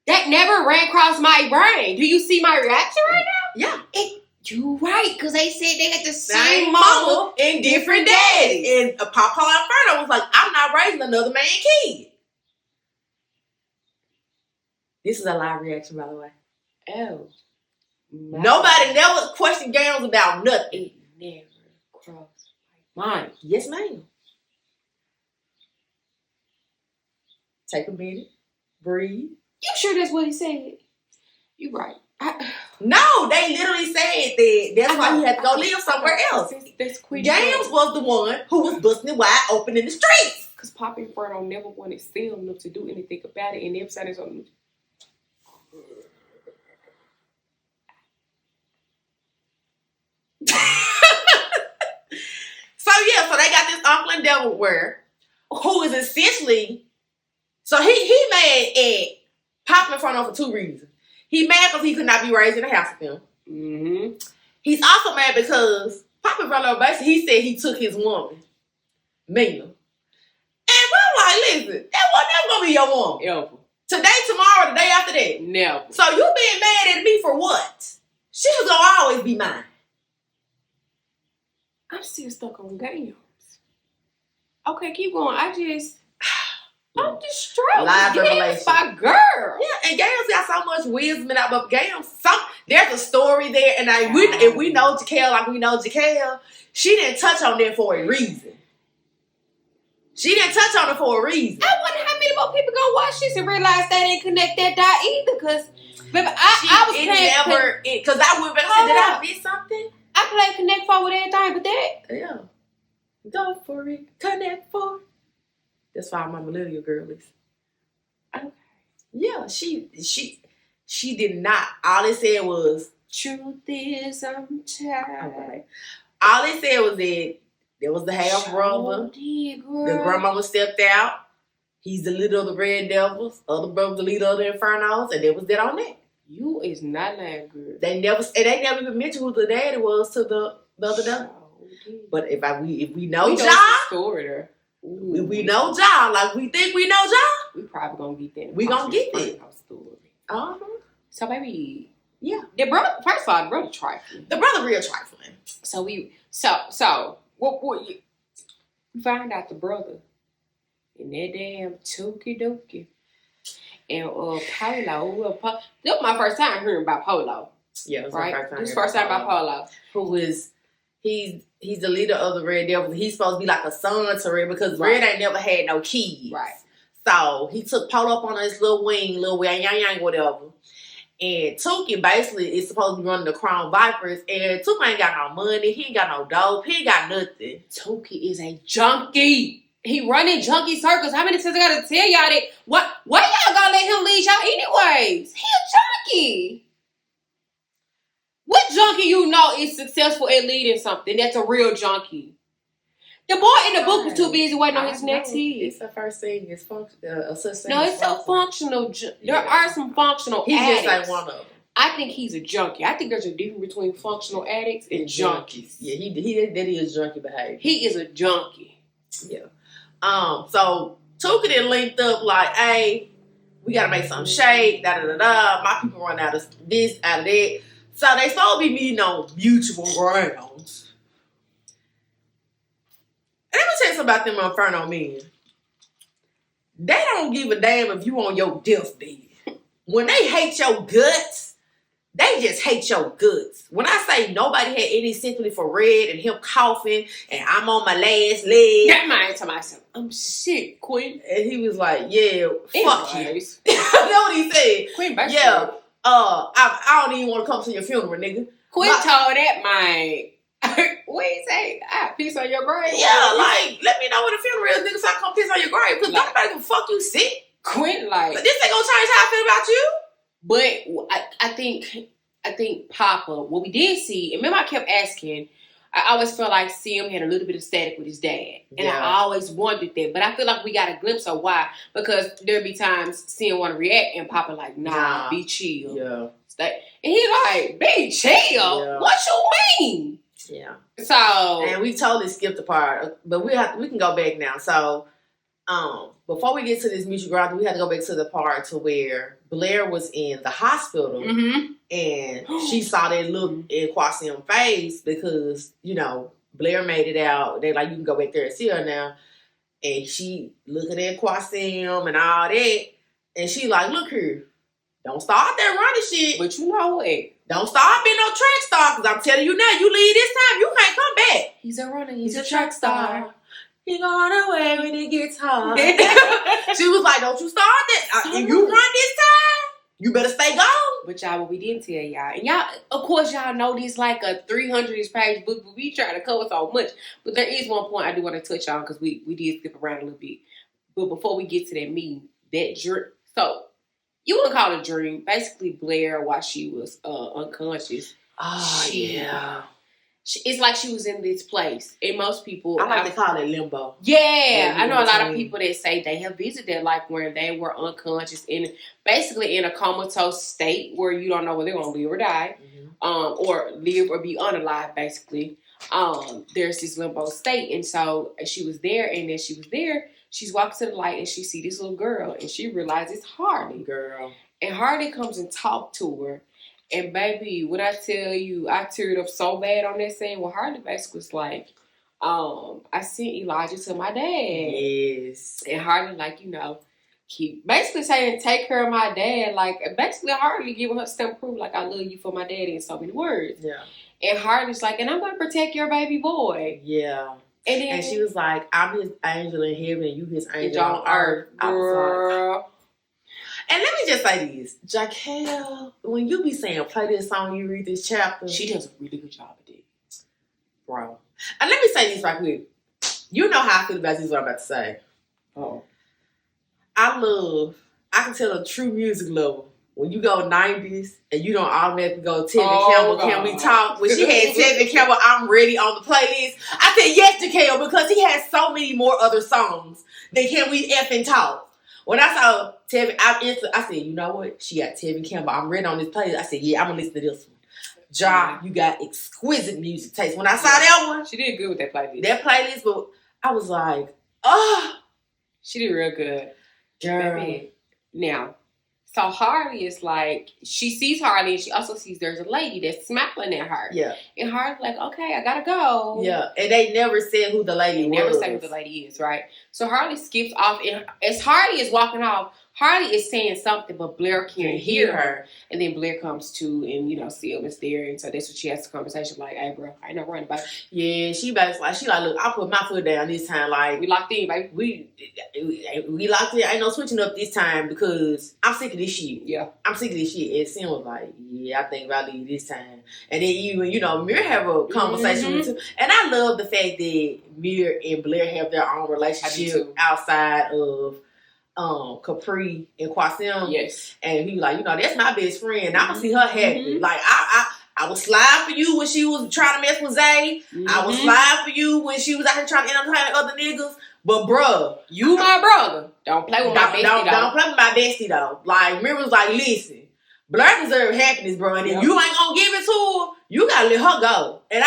That never ran across my brain. Do you see my reaction right now? Yeah. You right, because they said they had the same mama and different daddies. And Papa Inferno was like, I'm not raising another man kid. This is a live reaction, by the way. Oh. Nobody never questioned Gams about nothing. It never crossed my mind. Yes, ma'am. Take a minute. Breathe. You sure that's what he said? You right. No, they literally said that that's why he had to go live somewhere else. Gams was the one who was busting it wide open in the streets. Because Papa Inferno never wanted Sam enough to do anything about it, and every time something. So they got this uncle in Delaware who is essentially, so he mad at Papa Inferno for 2 reasons. He mad because he could not be raised in a house with them. Mm-hmm. He's also mad because Papa Inferno basically, he said he took his woman, Mina. And I'm like, listen, that wasn't never gonna be your woman. Ever. Today, tomorrow, the day after that. Never. So you being mad at me for what? She was gonna always be mine. I'm still stuck on Gams. Okay, keep going. I'm distraught. Live revelation. My girl. Yeah, and Gams got so much wisdom in but Gams, there's a story there, and if we know Jahquel like we know Jahquel, she didn't touch on that for a reason. She didn't touch on it for a reason. I wonder how many more people gonna watch this and realize they didn't connect that dot either, because I was playing because I would have said, did I miss something? I played Connect 4 with everything but that. Yeah. Go for it. Connect 4. That's why my millennial girl is. Okay. Yeah, she did not. All it said was, truth is I'm tired. Okay. All it said was that there was the half brother. The grandmama stepped out. He's the leader of the Red Devils. Other brother the leader of the Infernos. And there was that on that. You is not lying, girl. They never even mentioned who the daddy was to the other devil. But if we know Ja, we know Ja, like we think we know Ja, we probably gonna get that. We gonna get that. Story. Uh-huh. So baby, Yeah. The brother, first of all, the brother trifling. The brother real trifling. So what you find out the brother and that damn Tookie Dookie and Polo. This was my first time hearing about Polo. Yeah, it was right? my first time. This first time about Polo. Who is he's the leader of the Red Devils. He's supposed to be like a son to Red because Red ain't never had no kids. Right. So he took Polo up on his little wing, yang, whatever. And Tookie basically is supposed to be running the Crown Vipers. And Tookie ain't got no money. He ain't got no dope. He ain't got nothing. Tookie is a junkie. He running junkie circles. How many times I gotta tell y'all that? Why y'all gonna let him lead y'all anyways? He a junkie. What junkie you know is successful at leading something that's a real junkie? The boy in the book was too busy waiting on his next hit. It's the first thing. It's such No, it's a functional. There are some functional He addicts. just ain't one of them. I think he's a junkie. I think there's a difference between functional addicts and junkies. Yeah, that is junkie behavior. He is a junkie. Yeah. So Tookie then linked up like, hey, we gotta make some shake, My people run out of this, out of that. So they supposed to be meeting on mutual grounds. And let me tell you something about them Inferno men. They don't give a damn if you on your deathbed. When they hate your guts, they just hate your guts. When I say nobody had any sympathy for Red and him coughing and I'm on my last leg. That man to myself, I'm sick, Quinn. And he was like, yeah, fuck you. Anyways. That's what he said. Quinn back Yeah, I don't even want to come to your funeral, nigga. Quinn told that man, what he say? I piss on your grave. Yeah, like, let me know when the funeral is, nigga, so I can come piss on your grave. Because Like- nobody can fuck you sick. Quinn like, This ain't gonna change how I feel about you. but I think Papa, what we did see, and remember I kept asking, I always felt like Sim had a little bit of static with his dad. And Yeah. I always wondered that. But I feel like we got a glimpse of why. Because there'd be times Sim want to react and Papa like, nah, be chill. Yeah. Stay. And he like, be chill? Yeah. What you mean? Yeah. So. And we totally skipped the part, but we can go back now. So, before we get to this mutual ground, we have to go back to the part to where Blair was in the hospital Mm-hmm. and she saw that look in Quasim's face because, Blair made it out. They like, you can go back there and see her now. And she looking at Quasim and all that. And she like, look here, don't start that running shit. But you know what? Don't start being no track star because I'm telling you now, you leave this time, you can't come back. He's a runner. He's a track star. He going away when it gets hard. She was like, don't you start that. If you run this time, you better stay gone. But y'all, what we didn't tell y'all, and y'all, of course, y'all know this like a 300-page book, but we try to cover so much. But there is one point I do want to touch on because we did skip around a little bit. But before we get to that meeting, that dream. So you want to call it a dream? Basically, Blair, while she was unconscious, it's like she was in this place. And most people, I like to call it limbo. Yeah, I know a lot of people that say they have visited like where they were unconscious basically in a comatose state where you don't know whether they're gonna live or die, or live or be unalive. Basically, there's this limbo state, and so she was there, and then she was there. She's walking to the light, and she see this little girl, and she realizes Hardy. Girl, and Hardy comes and talk to her. And baby, when I tell you, I teared up so bad on that scene. Well, Hardy basically was like, I sent Elijah to my dad. yes. And Hardy, like, keep basically saying, take care of my dad. Like, basically Hardy giving her stamp proof, like, I love you for my daddy in so many words. Yeah. And Hardy's like, and I'm going to protect your baby boy. Yeah. And then And she was like, I'm his angel in heaven and you his angel on earth. earth. I was Girl. like, and let me just say this. Jahquel, when you be saying play this song, you read this chapter. She does a really good job at it. Bro. And let me say this right quick. You know how I feel about this, what I'm about to say. Oh. I can tell a true music lover. When you go 90s and you don't automatically go Tevin Campbell, can we talk? When she had Tevin Campbell, I'm ready on the playlist. I said yes to Jahquel because he has so many more other songs than Can We Effing Talk. When I saw Tevin, I said, you know what? She got Tevin Campbell. I'm ready on this playlist. I said, yeah, I'm going to listen to this one. Ja, you got exquisite music taste. When I saw that one. She did good with that playlist. That playlist, but I was like, oh. She did real good. Girl. Baby. Now, So Harley is like, she sees Harley and she also sees there's a lady that's smiling at her. Yeah. And Harley's like, okay, I gotta go. Yeah. And they never said who the lady was. Never say who the lady is, right? So Harley skips off. And as Harley is walking off, Harley is saying something, but Blair can't hear her. And then Blair comes to, and Sil is there, and so that's what she has the conversation like, "Hey, bro, I ain't no running about it." Yeah, she like, look, I put my foot down this time. Like we locked in, baby. We locked in. Ain't no switching up this time because I'm sick of this shit. Yeah, I'm sick of this shit. And Sim was like, "Yeah, I think I'll leave this time." And then even Mir have a conversation with him, and I love the fact that Mir and Blair have their own relationship outside of Capri and Quasim. Yes. And he like, that's my best friend. I'ma see her happy. Like I was slide for you when she was trying to mess with Zay. I was slide for you when she was out here trying to entertain other niggas. But bruh, you my brother. Don't play with my bestie though. Don't play with my bestie though. Like Mir was like, listen, Blair deserves happiness, bro. And if you ain't gonna give it to her, you gotta let her go. And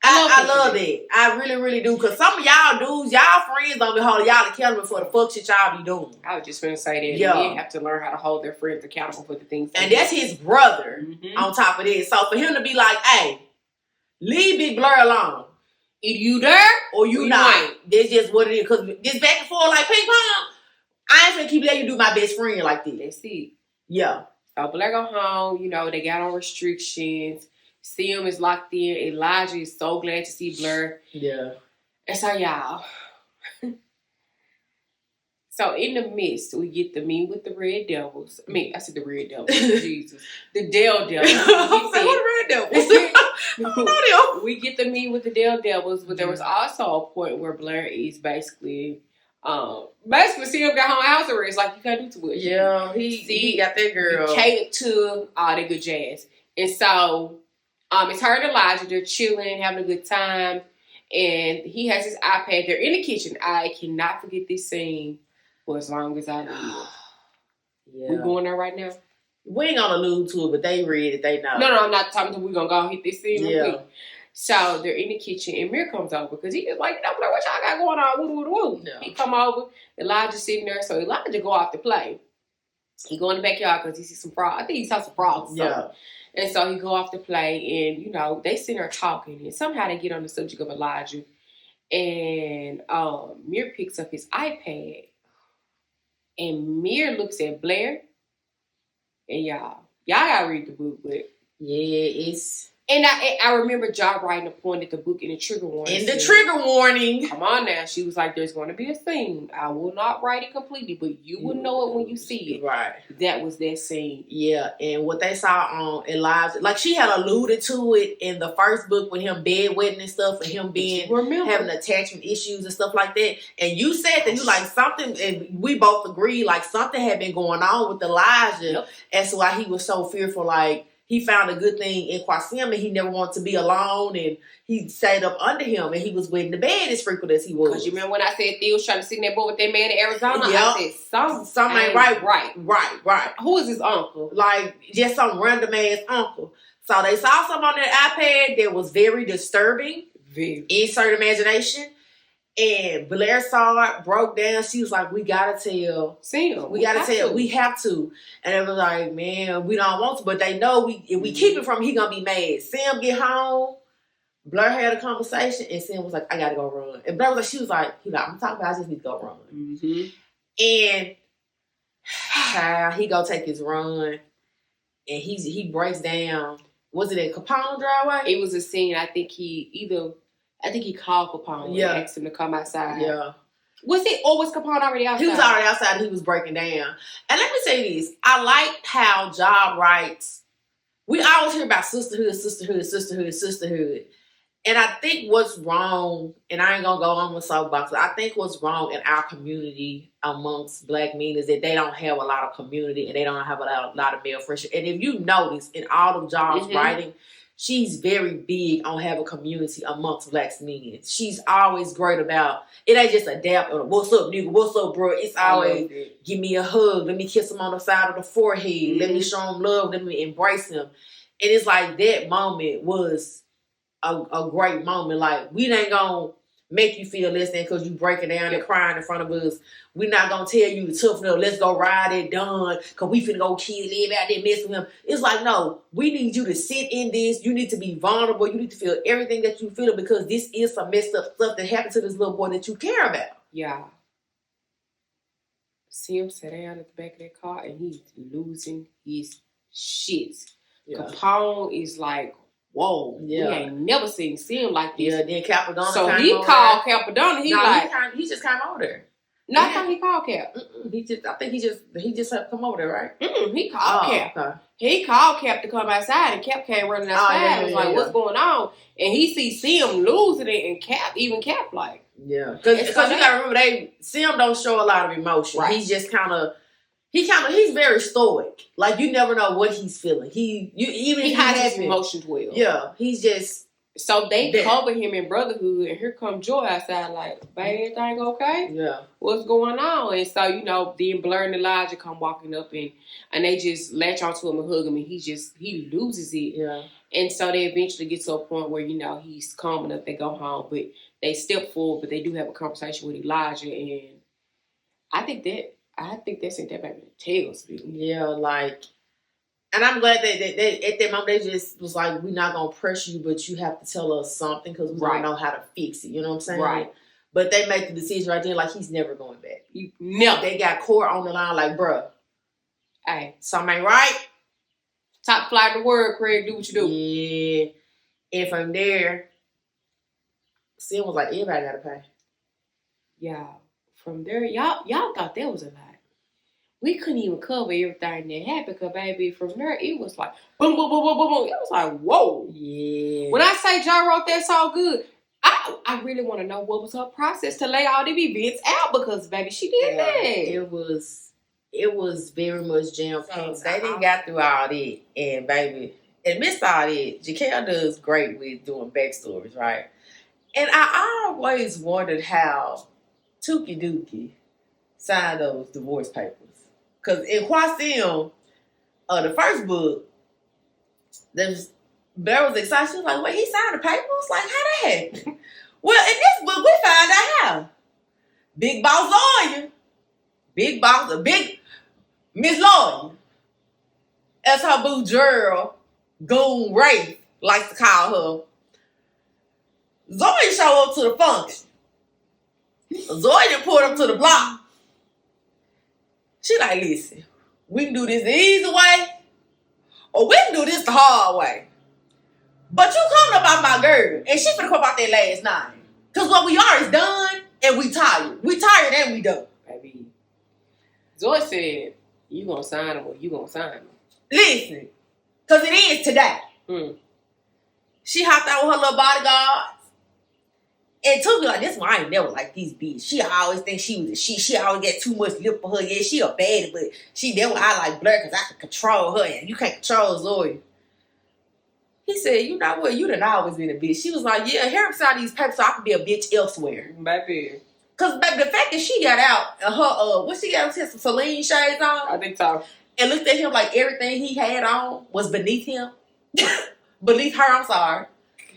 I love that. I really, really do. Because some of y'all dudes, y'all friends don't be holding y'all accountable for the fuck shit y'all be doing. I was just going to say that. Yeah. Men have to learn how to hold their friends accountable for the things. And that's his brother on top of this. So for him to be like, hey, leave Big Blur alone. Either you there or you not. That's just what it is. Because this back and forth like ping pong, I ain't finna keep letting you do my best friend like this. That's it. Yeah. So Blair go home. They got on restrictions. Sim is locked in. Elijah is so glad to see Blur. Yeah. And so, y'all. So, in the midst, we get the meet with the Red Devils. I said the Red Devils. Jesus. The Dell Devils. What Red Devils? I don't know them. We get the meet with the Dell Devils, but there was also a point where Blair is basically Sim got home house arrest. Like, you can't do too much. Yeah, he got that girl. He catered to all that good jazz. And so... it's her and Elijah. They're chilling, having a good time. And he has his iPad. They're in the kitchen. I cannot forget this scene for as long as I live. Yeah. We're going there right now. We ain't gonna allude to it, but they read it. They know. No, I'm not talking to. We're gonna go hit this scene real quick. So they're in the kitchen, and Mir comes over because he is like, what y'all got going on? Woo. Yeah. He come over. Elijah's sitting there. So Elijah go off to play. He go in the backyard because he sees some frogs. I think he saw some frogs. Yeah. And so he go off to play, and, they sit there talking, and somehow they get on the subject of Elijah. And Mir picks up his iPad, and Mir looks at Blair, and y'all gotta read the book, but... Yeah, it's... And I remember Ja writing a point at the book in the trigger warning. In the trigger warning. Come on now. She was like, there's going to be a scene. I will not write it completely, but you will know it when you see it. Right. That was that scene. Yeah. And what they saw on Elijah, like she had alluded to it in the first book with him bedwetting and stuff, and him having attachment issues and stuff like that. And you said that you like something, and we both agreed, like something had been going on with Elijah. Yep. As to why he was so fearful, like, he found a good thing in Quasim, and he never wanted to be alone, and he stayed up under him, and he was wetting the bed as frequent as he was. Because you remember when I said Theo was trying to sit in that boy with that man in Arizona? Yep. I said, something ain't right. Who is his uncle? Like, just some random ass uncle. So they saw something on that iPad that was very disturbing. Insert imagination. And Blair saw it, broke down. She was like, we gotta tell. We have to. And it was like, man, we don't want to. But they know if we keep it from him, he gonna be mad. Sim get home. Blair had a conversation, and Sim was like, I gotta go run. And Blair was like, I'm talking about, I just need to go run. Mm-hmm. And he go take his run, and he breaks down. Was it at Capone driveway? It was a scene. I think he called Capone and asked him to come outside. Yeah. Was Capone already outside? He was already outside and he was breaking down. And let me say this. I like how Ja writes. We always hear about sisterhood. And I think what's wrong, and I ain't going to go on with soapbox, I think what's wrong in our community amongst black men is that they don't have a lot of community and they don't have a lot of male friendship. And if you notice in all of Ja's writing, she's very big on having community amongst black men. She's always great about, it ain't just a dap or what's up, nigga, what's up, bro. It's always, give me a hug, let me kiss him on the side of the forehead, let me show him love, let me embrace him. And it's like that moment was a great moment. Like, we ain't gonna make you feel less than because you breaking down and crying in front of us. We're not gonna tell you to toughen up. Let's go ride it done because we finna go kill everybody out there mess with him. It's like, no, we need you to sit in this. You need to be vulnerable. You need to feel everything that you feel because this is some messed up stuff that happened to this little boy that you care about. Yeah. Sim sat down at the back of that car and he's losing his shit. Yeah. Capone is like, whoa, we ain't never seen Sim like this. Yeah, then Capadonna. So he called Capadonna. He just came over there. No, I thought he called Cap. I think he just had to come over there, right? He called Cap. Okay. He called Cap to come outside, and Cap came running outside. And was like, "What's going on?" And he sees Sim losing it, and Cap like, yeah, because you gotta remember, Sim don't show a lot of emotion. Right. He's just he's very stoic. Like you never know what he's feeling. He has his emotions well. Yeah, he's just. So they cover him in brotherhood, and here comes Joy outside like, babe, everything okay? Yeah. What's going on? And so, then Blur and Elijah come walking up and they just latch onto him and hug him, and he loses it. Yeah. And so they eventually get to a point where, he's calm enough, they go home, but they step forward, but they do have a conversation with Elijah, and I think they sent that back in the tailspin. Yeah, like. And I'm glad that at that moment they just was like, we're not going to pressure you, but you have to tell us something because we don't know how to fix it. You know what I'm saying? Right. But they make the decision right there like he's never going back. No. They got court on the line like, bruh, hey, something ain't right. Top flight of the world, Craig. Do what you do. Yeah. And from there, Sim was like, everybody got to pay. Yeah. From there, y'all thought that was a lie. We couldn't even cover everything that happened because, baby, from there, it was like, boom, boom, boom, boom, boom, boom. It was like, whoa. Yeah. When I say Ja wrote that so good, I really want to know what was her process to lay all the events out because, baby, she did that. It was very much jam-packed. They didn't got through all that. And, baby, amidst all that, Jahquel does great with doing backstories, right? And I always wondered how Tookie Dookie signed those divorce papers. Because in Quasim, the first book, Bear was excited. She was like, wait, he signed the papers? Like, how that happened? Well, in this book, we find out how. Big Boss Lawyer. Big Miss Lawyer. As her boo Gerald, Goon Wraith likes to call her. Zoe showed up to the function. Zoe done pulled up to the block. She like, listen, we can do this the easy way, or we can do this the hard way. But you coming about my girl, and she finna come about that last night. Because what we are is done, and we tired. We tired and we done. Baby. Zoe said, you gonna sign them or you gonna sign them. Listen, because it is today. She hopped out with her little bodyguards. And took me like, this one, I ain't never like these bitches. She always think she was a she always get too much lip for her. Yeah, she a baddie, but she never I like Blur because I can control her and you can't control Zoe. He said, you know what? You done always been a bitch. She was like, yeah, hair beside these papers so I can be a bitch elsewhere. Baby. Because baby, the fact that she got out her, what she got, she had some Celine shades on. I think so. And looked at him like everything he had on was beneath him. Beneath her, I'm sorry.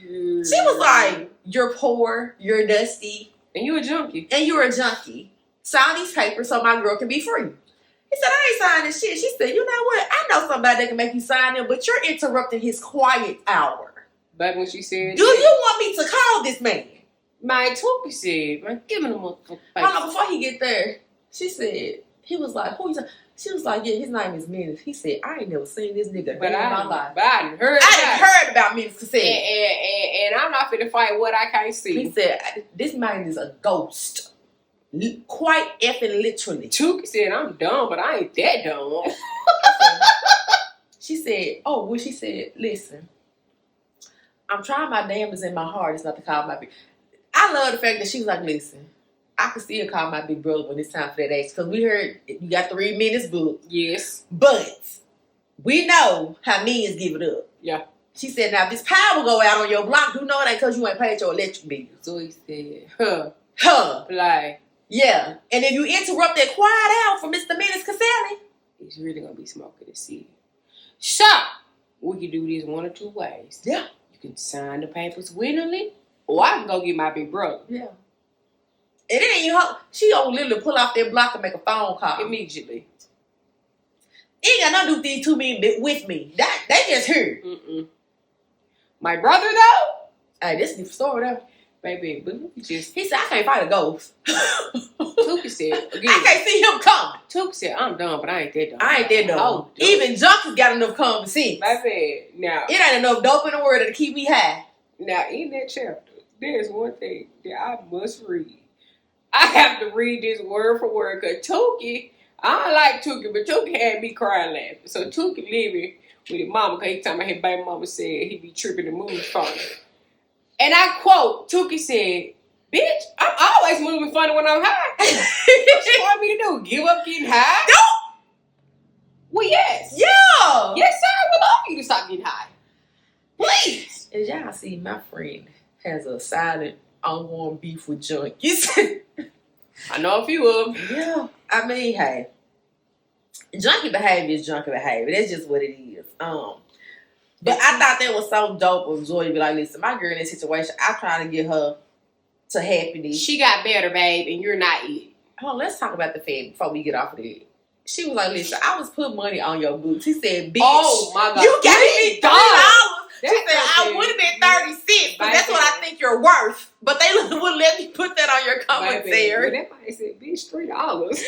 She was like, you're poor, you're dusty. And you a junkie. Sign these papers so my girl can be free. He said, I ain't signing shit. She said, you know what? I know somebody that can make you sign them, but you're interrupting his quiet hour. Back when she said, do you want me to call this man? My Tookie said, man, give him a motherfucker. Hold on, before he get there, she said, he was like, who you talking? She was like, yeah, his name is Menace. He said, I ain't never seen this nigga in my life. But I done heard about Menace Cassette. And I'm not finna fight what I can't see. He said, this man is a ghost. Quite effing literally. Tookie said, I'm dumb, but I ain't that dumb. She said, she said, listen, I'm trying my damnedest in my heart. It's not to call my big. I love the fact that she was like, listen, I could still call my big brother when it's time for that age. Because we heard you got to read Minnie's book. Yes. But we know how millions give it up. Yeah. She said, now if this power go out on your block, you know it ain't because you ain't paid your electric bill. So he said, Like, yeah. And if you interrupt that quiet out from Mr. Menace Caselli, he's really going to be smoking the city. So, we can do this one or two ways. Yeah. You can sign the papers willingly, or I can go get my big brother. Yeah. And it ain't you. She gonna literally pull off that block and make a phone call Immediately. It ain't got nothing to do with these two men with me. That they just here. My brother though, Hey, this is the story though. baby, but look at you. He said I can't fight a ghost. Tuka said again. I can't see him coming. Tuka said I'm done, but I ain't that dumb. I ain't that dumb. Oh, Even junkies got enough common sense. baby, now It ain't enough dope in the world to keep me high. now in that chapter, there's one thing that I must read. I have to read this word for word because Tuki, I don't like Tuki, but Tuki had me crying laughing. So Tuki living with his mama because he talking about his baby mama said he be tripping and moving funny. And I quote, Tuki said, bitch, I'm always moving funny when I'm high. What you want me to do? Give up getting high? No. Well, yes. Yeah. Yes, sir. I would love for you to stop getting high. Please. As y'all see, my friend has a silent, unwarm beef with junkies. I know a few of them. Yeah. I mean, hey. Junkie behavior is junkie behavior. That's just what it is. But I thought that was so dope of Zoe to be like, listen, my girl in this situation, I'm trying to get her to happiness. She got better, babe, and you're not it. Oh, let's talk about the fed before we get off of it. She was like, listen, I was putting money on your boots. He said, bitch, Oh, my God. you gave me $3. She said, That's I would have been 36, but that's what I think you're worth. But they wouldn't let me put that on your commentary. That might said, bitch, $3.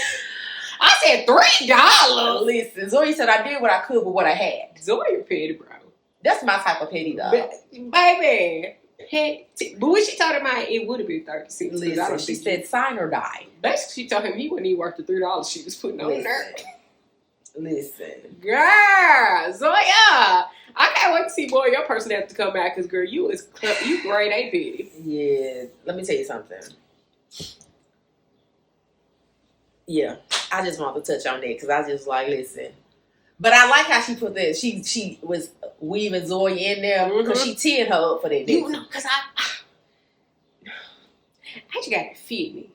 I said $3. Listen, Zoe said I did what I could with what I had. Zoe petty, bro. That's my type of petty dog. Baby. But when she told him it would have been 36. Listen, she said sign or die. Basically, she told him he wouldn't even worth the $3 she was putting on there. Listen. Girl, Zoya. I can't wait to see more of your personality to come out because, girl, you grade A petty. Yeah, let me tell you something. Yeah, I just want to touch on that because I just like, listen. But I like how she put that. She was weaving Zoya in there because she teared her up for that. You know, because I just got to fit me.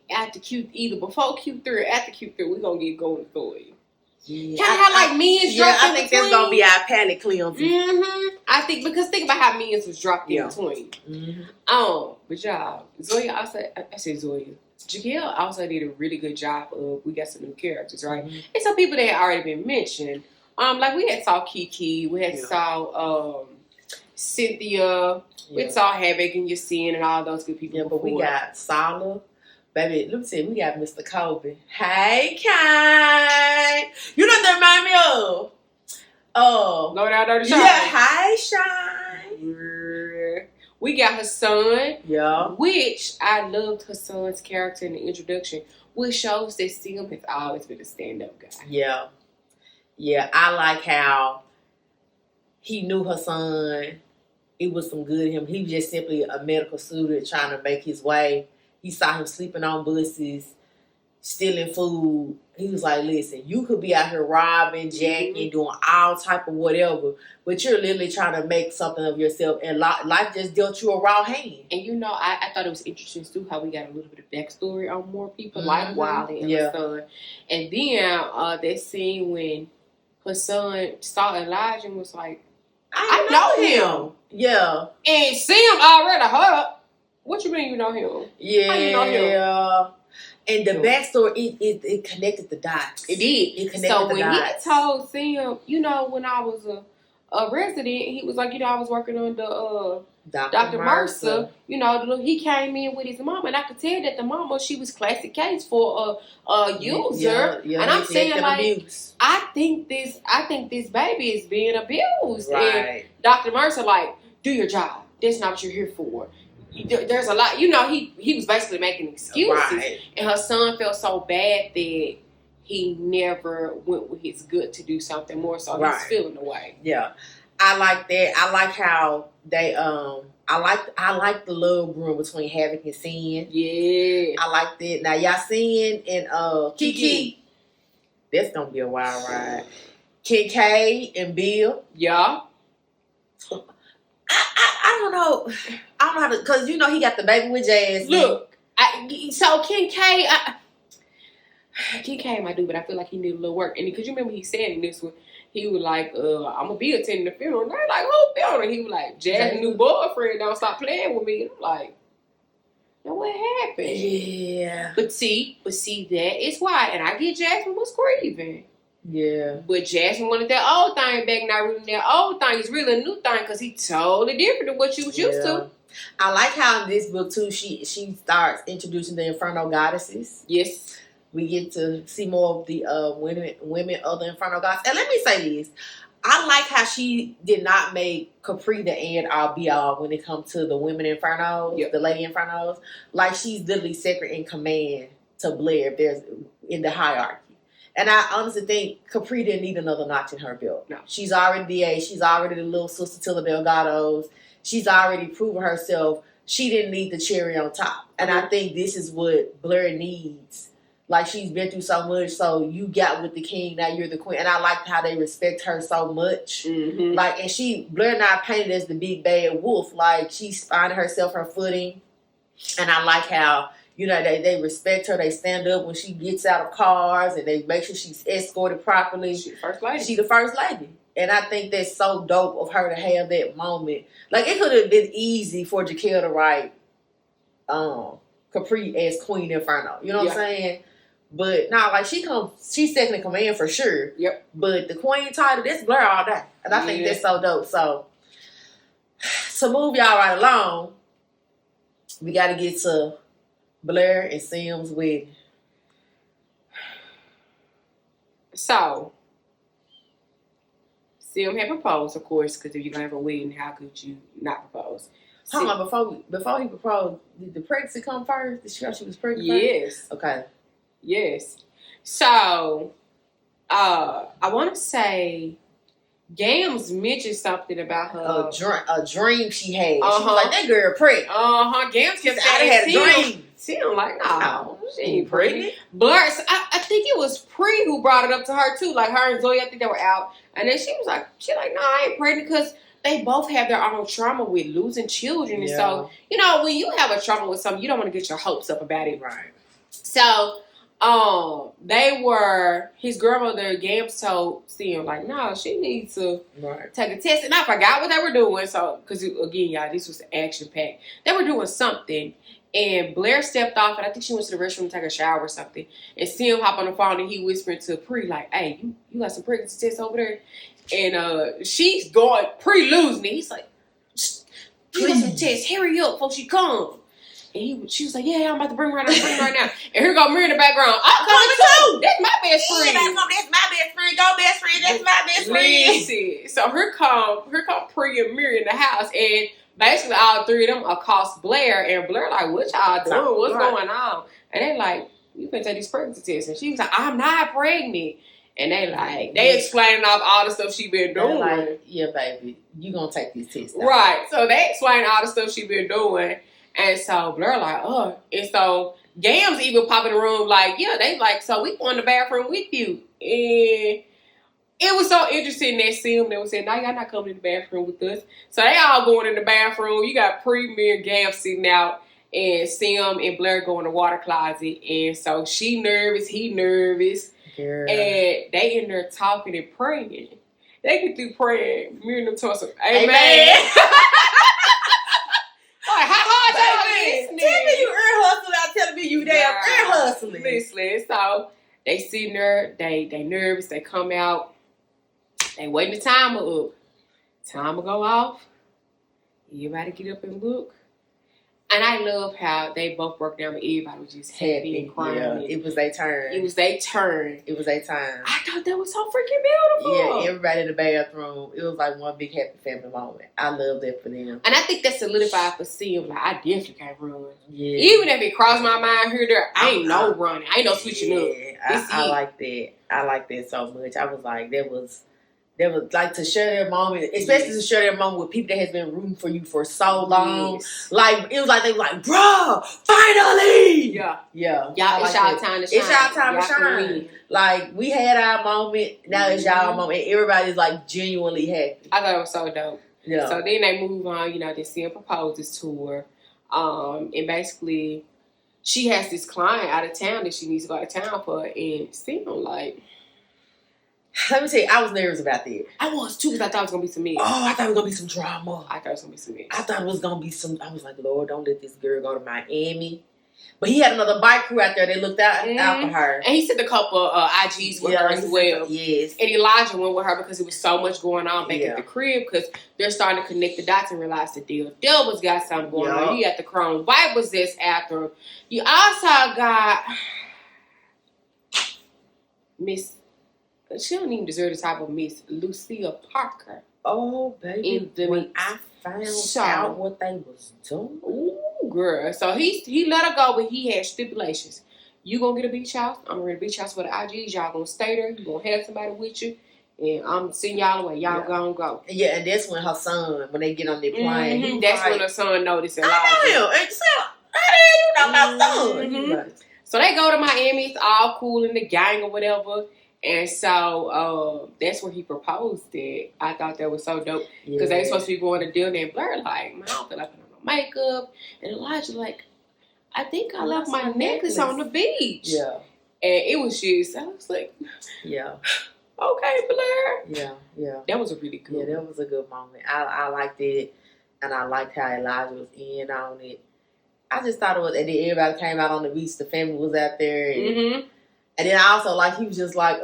After either before Q3 or after Q3, we're going to get going for you. Yeah, Kind of have like Men's dropped in I think between. that's gonna be our palate cleanser. I think because think about how Men's was dropped in between. But y'all, Zoya I said Zoya. Jahquel also did a really good job of we got some new characters, right? And some people that had already been mentioned. Like we had saw Kiki, we had saw Cynthia, we saw Havoc and Yasin and all those good people. Yeah, but before. we got Sala. Baby, let me see. We got Mr. Kobe. Hey, Kai. You know what that remind me of? Oh. Low down dirty Shine. Yeah, hi, Shine. We got her son. Yeah. Which I loved her son's character in the introduction, which shows that Sim has always been a stand-up guy. Yeah. Yeah, I like how he knew her son. It was some good in him. He was just simply a medical student trying to make his way. He saw him sleeping on buses, stealing food. He was like, listen, you could be out here robbing, jacking, doing all type of whatever, but you're literally trying to make something of yourself, and life just dealt you a raw hand. And you know, I thought it was interesting too how we got a little bit of backstory on more people like Wiley and her son. And then that scene when her son saw Elijah and was like, I know him. Yeah. And Sim already hurt. What you mean you know him? Yeah. How you know him? And the backstory, it connected the dots. It did. It connected the dots. He told Sim, you know, when I was a resident, he was like, you know, I was working on the Dr. Mercer. You know, he came in with his mama, and I could tell that the mama, she was classic case for a user. Yeah, and I'm saying like, abuse. I think this baby is being abused. Right. And Dr. Mercer like, do your job. That's not what you're here for. There's a lot, you know, he was basically making excuses. Right. And her son felt so bad that he never went with his gut to do something more, so he's feeling away. Yeah. I like that. I like how they I like the love brewing between Havoc and Sin. Yeah. I like that. Now Yasin and Kiki. That's gonna be a wild ride. KK and Bill. Yeah. I don't know. I don't know how to, because you know he got the baby with Jazz. Look, so Ken K, my dude, but I feel like he needed a little work. And because you remember he said in this one he was like, I'm gonna be attending the funeral. And they're like, who funeral? He was like, Jasmine's new boyfriend don't stop playing with me. And I'm like, now what happened? Yeah. But see, that is why. And I get Jasmine was grieving. Yeah. But Jasmine wanted that old thing back, not really that old thing. It's really a new thing because he totally different than what you was used to. I like how in this book too, she starts introducing the Inferno goddesses. Yes. We get to see more of the women of the Inferno gods. And let me say this. I like how she did not make Capri the end all be all when it comes to the women Infernos, the lady Infernos. Like she's literally second in command to Blair if there's in the hierarchy. And I honestly think Capri didn't need another notch in her belt. No. She's already DA. She's already the little sister to the Delgados. She's already proven herself. She didn't need the cherry on top. And I think this is what Blair needs. Like, she's been through so much, so you got with the king, now you're the queen. And I like how they respect her so much. Mm-hmm. Like, and Blair not painted as the big bad wolf. Like, she's finding herself her footing. And I like how, they respect her. They stand up when she gets out of cars, and they make sure she's escorted properly. She's the first lady. She's the first lady. And I think that's so dope of her to have that moment. Like, it could have been easy for Jahquel to write Capri as Queen Inferno. You know what I'm saying? But nah, like she's second in command for sure. Yep. But the queen title, that's Blair all day. And I think that's so dope. So to move y'all right along, we gotta get to Blair and Sim's wedding. So Sim had proposed, of course, because if you're gonna have a wedding, how could you not propose? Hold on, before he proposed, did the pregnancy come first? Did she know she was pregnant? Yes. First? Okay. Yes. So, I want to say, Gams mentioned something about her a dream she had. She was like, that girl pregnant. Gams kept saying, had a dream. Sim like, no, she ain't pregnant. Blur, I think it was Pre who brought it up to her too. Like her and Zoe, I think they were out, and then she was like, no, I ain't pregnant because they both have their own trauma with losing children, and so when you have a trauma with something, you don't want to get your hopes up about it, right? So. His grandmother, Gams, told Sim, like, no, she needs to take a test. And I forgot what they were doing. So, because again, y'all, this was action packed. They were doing something. And Blair stepped off, and I think she went to the restroom to take a shower or something. And Sim hopped on the phone, and he whispered to Pre, like, hey, you got some pregnancy tests over there? And she's going, Pre losing it. He's like, you got some tests. Hurry up before she comes. And she was like, yeah, I'm about to bring her right now. And here go Maria in the background. I'm coming too. That's my best friend. That's my best friend. Go best friend. That's my best friend. Listen. So here come Pri and Maria in the house. And basically all three of them accost Blair. And Blair like, what y'all doing? What's going on? And they like, you can take these pregnancy tests. And she was like, I'm not pregnant. And they explaining off all the stuff she been doing. Like, yeah, baby, you gonna take these tests. Right. So they explain all the stuff she been doing. And so Blair like, oh. And so Gams even pop in the room like, yeah, they like, so we go in the bathroom with you. And it was so interesting that Sim that was saying, no, y'all not coming in the bathroom with us. So they all going in the bathroom. You got Premier Gams sitting out and Sim and Blair go in the water closet. And so she nervous, he nervous. Girl. And they in there talking and praying. They get through praying. Me and them toss them, amen. Like, how hard y'all listening? Tell me you ear hustling out telling me you damn ear hustling. Listen, so they sitting there, they nervous, they come out, they waiting the timer up. Timer go off. Everybody get up and look. And I love how they both broke down, but everybody was just happy and crying. Yeah, it was their turn. It was their turn. I thought that was so freaking beautiful. Yeah, everybody in the bathroom. It was like one big happy family moment. I love that for them. And I think that solidified for Sim. Like, I definitely can't run. Yeah. Even if it crossed my mind here, there, I ain't no running. I ain't no switching up. I like that. I like that so much. I was like, that was like to share their moment, especially to share their moment with people that has been rooting for you for so long. Yes. Like, it was like they were like, bro, finally! Yeah. Y'all, it's y'all time to shine. It's y'all time to shine. Like, we had our moment, now it's y'all moment, and everybody's like genuinely happy. I thought it was so dope. Yeah. So then they move on, they Sim proposes to her. And basically, she has this client out of town that she needs to go out of town for, and Sim like, Let me tell you, I was nervous about that. I was too, because I thought it was gonna be some mess. Oh, I thought it was gonna be some drama. I thought it was gonna be some mess. I thought it was gonna be some. I was like, Lord, don't let this girl go to Miami. But he had another bike crew out there that looked out for her. And he sent a couple IGs with her as well. Yes. And Elijah went with her because there was so much going on back at the crib, because they're starting to connect the dots and realize the devil's got something going on. You got the Chrome Vipers that's after him. You also got Miss, she don't even deserve the title of Miss Lucia Parker. Oh, baby. When I found out what they was doing. Ooh, girl. So he let her go, but he had stipulations. You gonna get a beach house. I'm gonna get a beach house for the IGs. Y'all gonna stay there. You gonna have somebody with you. And I'm sending y'all away. Y'all gonna go. Yeah, and that's when her son, when they get on their plane. That's when her son noticed Elijah. I know him. How the hell you know my son? So they go to Miami. It's all cool in the gang or whatever. And so that's where he proposed it. I thought that was so dope. Because they were supposed to be going to dinner and Blur like, man, I don't feel like putting on no makeup. And Elijah like, I think I left my necklace on the beach. Yeah. And it was just, I was like, yeah. Okay, Blur. Yeah. That was a really good Yeah, that was a good moment. I liked it. And I liked how Elijah was in on it. I just thought it was, and then everybody came out on the beach. The family was out there. And then I also like, he was just like,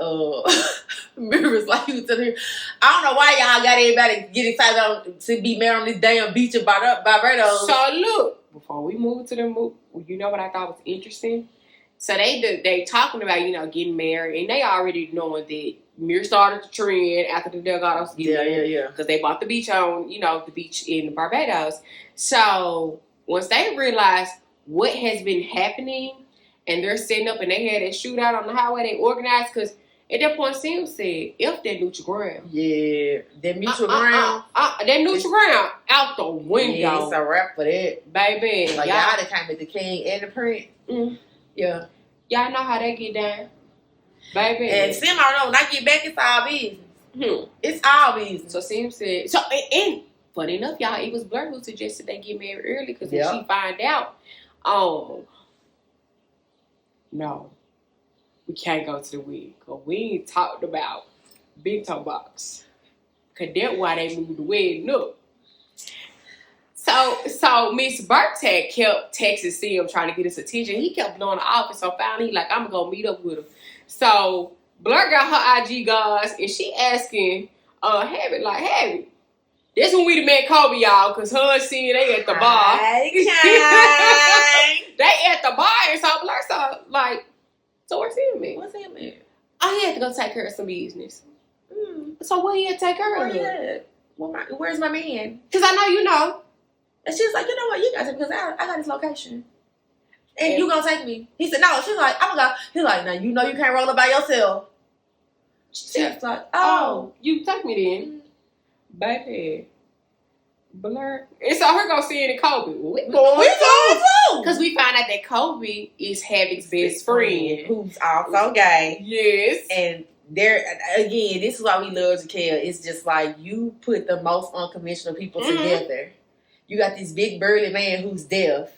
Mirrors, like he was telling her, I don't know why y'all got everybody get excited to be married on this damn beach in Barbados. So look, before we move to the movie, you know what I thought was interesting? So they talking about, getting married, and they already knowing that Mir started the trend after the Delgados get married. Yeah. Because they bought the beach on, the beach in Barbados. So once they realized what has been happening, and they're setting up, and they had that shootout on the highway, they organized, because at that point, Sam said, F that neutral ground. Yeah, that neutral ground. That neutral ground out the window. Yeah, it's a wrap for that. Baby. Like, y'all that came with the king and the prince. Yeah. Y'all know how they get down. Baby. And Sim, I don't know, when I get back, it's all business. It's all business. So Sim said, and funny enough, y'all, it was Blur who suggested they get married early, because when she find out, no, we can't go to the wedding, because we ain't talked about big toe box. Because that's why they moved the wedding up. So Miss Burks had kept texting Sim trying to get his attention. He kept blowing the office, so finally he like, I'm going to go meet up with him. So Blur got her IG guys, and she asking Harry, this when we the met Kobe, y'all, because her and Sim, they at the bar. They at the bar, and so Blur like, so where's him at? What's him at? Oh, he had to go take care of some business. So where he had to take care of her? Where's my man? Because I know you know. And she was like, you know what, you got to, because I got his location. And you gonna take me? He said, no. She's like, I'm gonna go. He's like, now you know you can't roll it by yourself. She's like, oh, you take me then, baby. Blur. And so her go see it in Kobe. We going too. Because we found out that Kobe is Havik's best friend, who's also gay. Yes. And there again, this is why we love Jahquel. It's just like, you put the most unconventional people together. You got this big burly man who's deaf,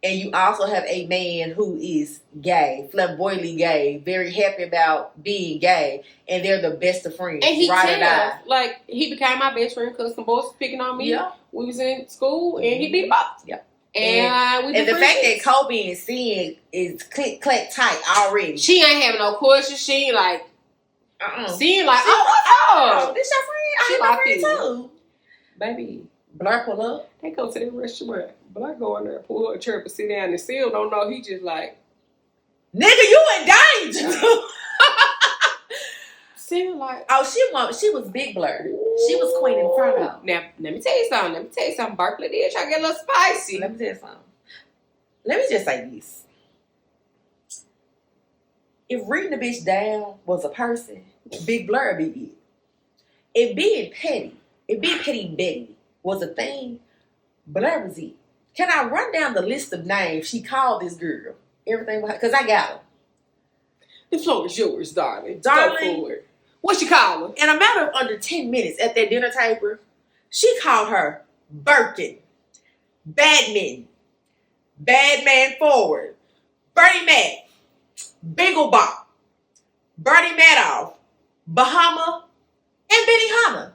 and you also have a man who is gay, flamboyantly gay, very happy about being gay, and they're the best of friends. And he like, he became my best friend because some boys was picking on me. Yeah. We was in school, and he beat them up. Yeah. And the fact that Kobe and Sin is click tight already. She ain't having no questions. She ain't like, Sin like, this your friend? I ain't my friend too. Baby. Blur pull up. They go to the restaurant. Blur go in there, pull her a chair, but sit down, and Seal don't know. He just like, nigga, you in danger. Seal like, she was big Blur. She was Queen Inferno. Now, let me tell you something. Berkeley did try to get a little spicy. Let me tell you something. Let me just say this. If reading the bitch down was a person, Big Blur would be it. If being Petty Betty was a thing, Blur was it. Can I run down the list of names she called this girl? Everything, because I got her. The floor is yours, darling. Go forward. What she call her? In a matter of under 10 minutes at that dinner table, she called her Birkin, Badman, Badman Forward, Bernie Mac, Binglebop, Bernie Madoff, Bahama, and Benny Hunter.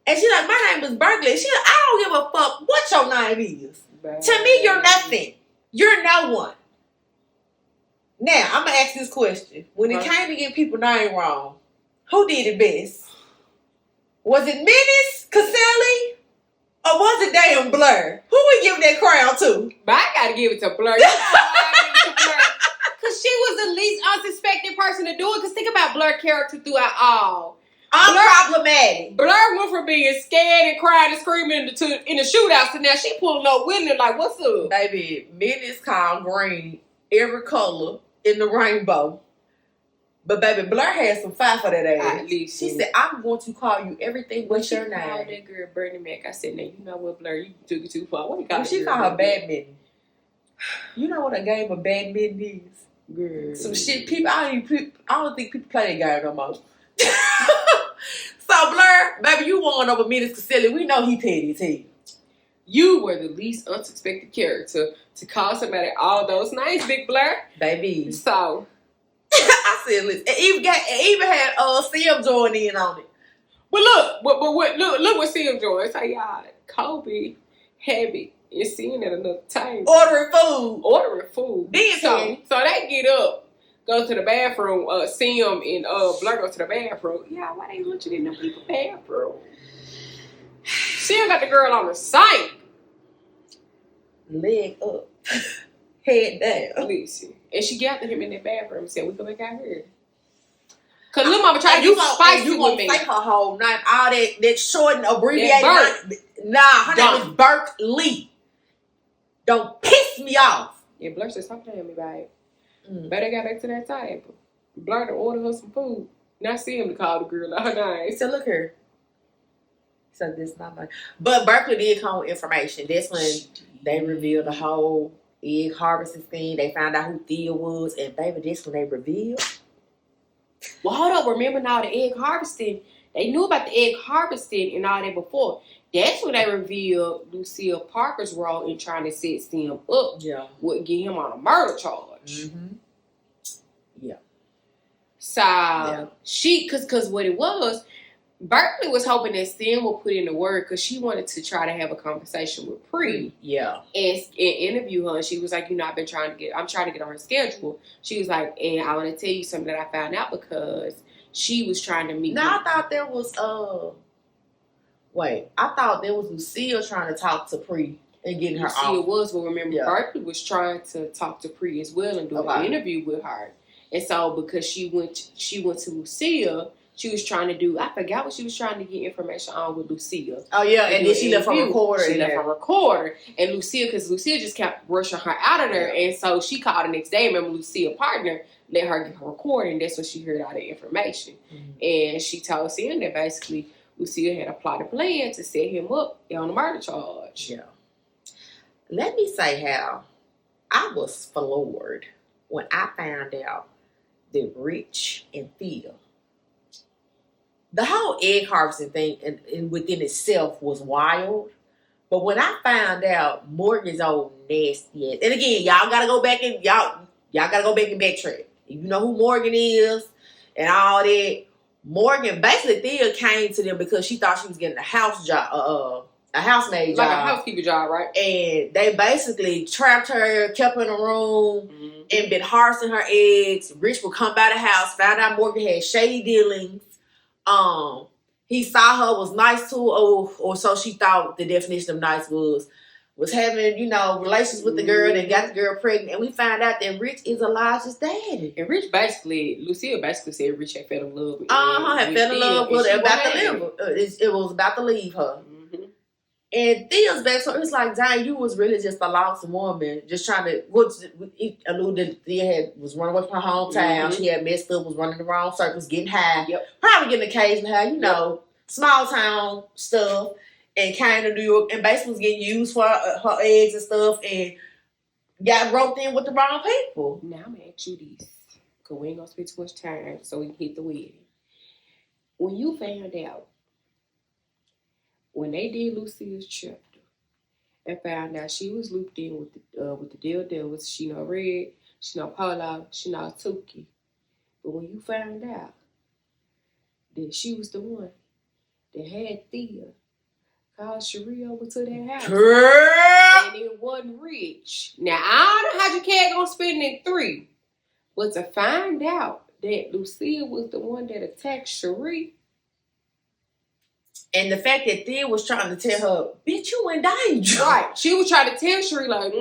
And she's like, my name is Berkeley. She's like, I don't give a fuck what your name is. Baby. To me, you're nothing. You're no one. Now, I'm going to ask this question. When it came to getting people's name wrong, who did it best? Was it Menace, Caselli, or was it damn Blur? Who we giving that crown to? But I gotta give it to Blur. You know why I give it to Blur? Because she was the least unsuspecting person to do it. Because think about Blur's character throughout all. Unproblematic. Blur went from being scared and crying and screaming in the shootouts to now she pulling up willingly like, what's up? Baby, Menace called green every color in the rainbow. But baby, Blur had some fire for that ass. She said, I'm going to call you everything but your name. She called that girl Bernie Mac. I said, now you know what, Blur, you took it too far. What you call she called her badminton. You know what a game of badminton is? Girl. Some shit people I don't think people play that game no more. So Blur, baby, you won over Menace Caselli. We know he petty as hell. You were the least unsuspected character to call somebody all those names, Big Blur. Baby. So I said, listen, it even had Sim join in on it. But look what Sim joined. It's like, y'all, Kobe, Heavy, and seeing at another table. Ordering food. Then so they get up, go to the bathroom, Sim and Blur go to the bathroom. Yeah, why they looking in the people's bathroom? Sim got the girl on the sink. Leg up. Head down. Listen. And she got to him in the bathroom and said, we go back out here. Cause little mama tried to get spicy with me. You won't say her whole name. All that short and abbreviated name. Nah, her name is Burke Lee. Don't piss me off. Yeah, Blur said, stop playing me, babe. But they got back to that table. Blur to order her some food. Not see him to call the girl out her name. He said, look here. He said, this is not mine. But Berkeley did come with information. That's when they revealed the whole egg harvesting thing. They found out who Thea was. And baby, that's when they revealed. Well, hold up. Remember now the egg harvesting. They knew about the egg harvesting and all that before. That's when they revealed Lucille Parker's role in trying to set Sim up. Yeah. Would get him on a murder charge. Mm-hmm. Yeah. So because what it was, Berkeley was hoping that Sim would put in the word because she wanted to try to have a conversation with Pre. Yeah. And interview her. And she was like, I'm trying to get on her schedule. She was like, and I want to tell you something that I found out because she was trying to meet. Now I thought there was I thought there was Lucille trying to talk to Pre and getting her off. Lucille was, but remember Berkeley was trying to talk to Pre as well and do an interview with her. And so because she went to Lucille, she was trying to do, I forgot what she was trying to get information on with Lucille. Oh, yeah, and then she left her recorder. She left her recorder. And because Lucille just kept rushing her out of there. And so she called the next day. Remember, Lucille's partner let her get her recorder. And that's when she heard all the information. Mm-hmm. And she told Sim that basically Lucille had a plotted plan to set him up on a murder charge. Yeah. Let me say how I was floored when I found out that Rich and Thea, the whole egg harvesting thing and within itself was wild. But when I found out Morgan's old nasty ass, and again, y'all gotta go back and backtrack. You know who Morgan is and all that. Morgan, basically Thea came to them because she thought she was getting a house job, a housemaid job. Like a housekeeper job, right? And they basically trapped her, kept her in a room, and been harvesting her eggs. Rich would come by the house, found out Morgan had shady dealings. He saw her, was nice to her, or so she thought the definition of nice was having, relations with the girl and got the girl pregnant. And we found out that Rich is Elijah's daddy. And Lucille basically said Rich had fell in love with had fell in love with her, about to leave. It was about to leave her. Mm-hmm. And Thea's back, so it's like, dang, you was really just a lost woman, just trying to, it alluded that Thea was running away from her hometown. Mm-hmm. She had messed up, was running the wrong circles, getting high. Yep. Probably getting occasional high, small town stuff. And came to New York and basically was getting used for her eggs and stuff and got roped in with the wrong people. Now I'm going to ask you this, because we ain't going to spend too much time so we can hit the wedding. When you found out, when they did Lucille's chapter and found out she was looped in with the deal devils, she know Red, she know Polo, she know Tuki. But when you found out that she was the one that had Thea called Cherie over to their house. Girl. And it wasn't Rich. Now, I don't know how Jahquel gonna spend it 3. But to find out that Lucille was the one that attacked Cherie. And the fact that Thea was trying to tell her, bitch, you in danger. Right. She was trying to tell Cherie, like,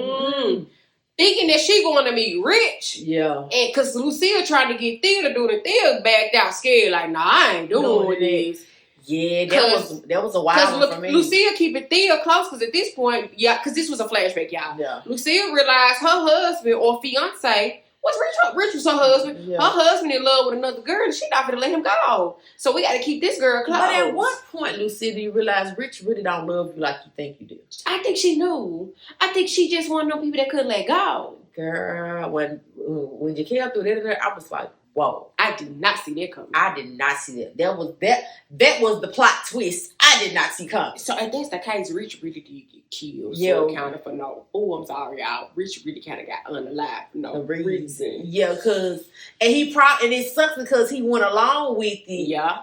thinking that she going to meet Rich. Yeah. And because Lucille trying to get Thea to do it, Thea backed out scared, like, nah, I ain't doing this. Yeah, that was a wild one for me. Lucille keeping Thea close, because at this point, because this was a flashback, y'all. Yeah. Lucille realized her husband or fiance was Rich. Rich was her husband. Yeah. Her husband in love with another girl, and she not gonna let him go. So we got to keep this girl close. But at what point, Lucille, do you realize Rich really don't love you like you think you do? I think she knew. I think she just one of them people that couldn't let go. Girl, when Jahquel threw that, I was like, whoa. I did not see that coming. I did not see that. That was the plot twist I did not see coming. So if that's the case, Rich really did get killed. Yeah. So counted for no. Oh, I'm sorry, y'all. Rich really kind of got unalived for no reason. Yeah, and it sucks because he went along with it. Yeah.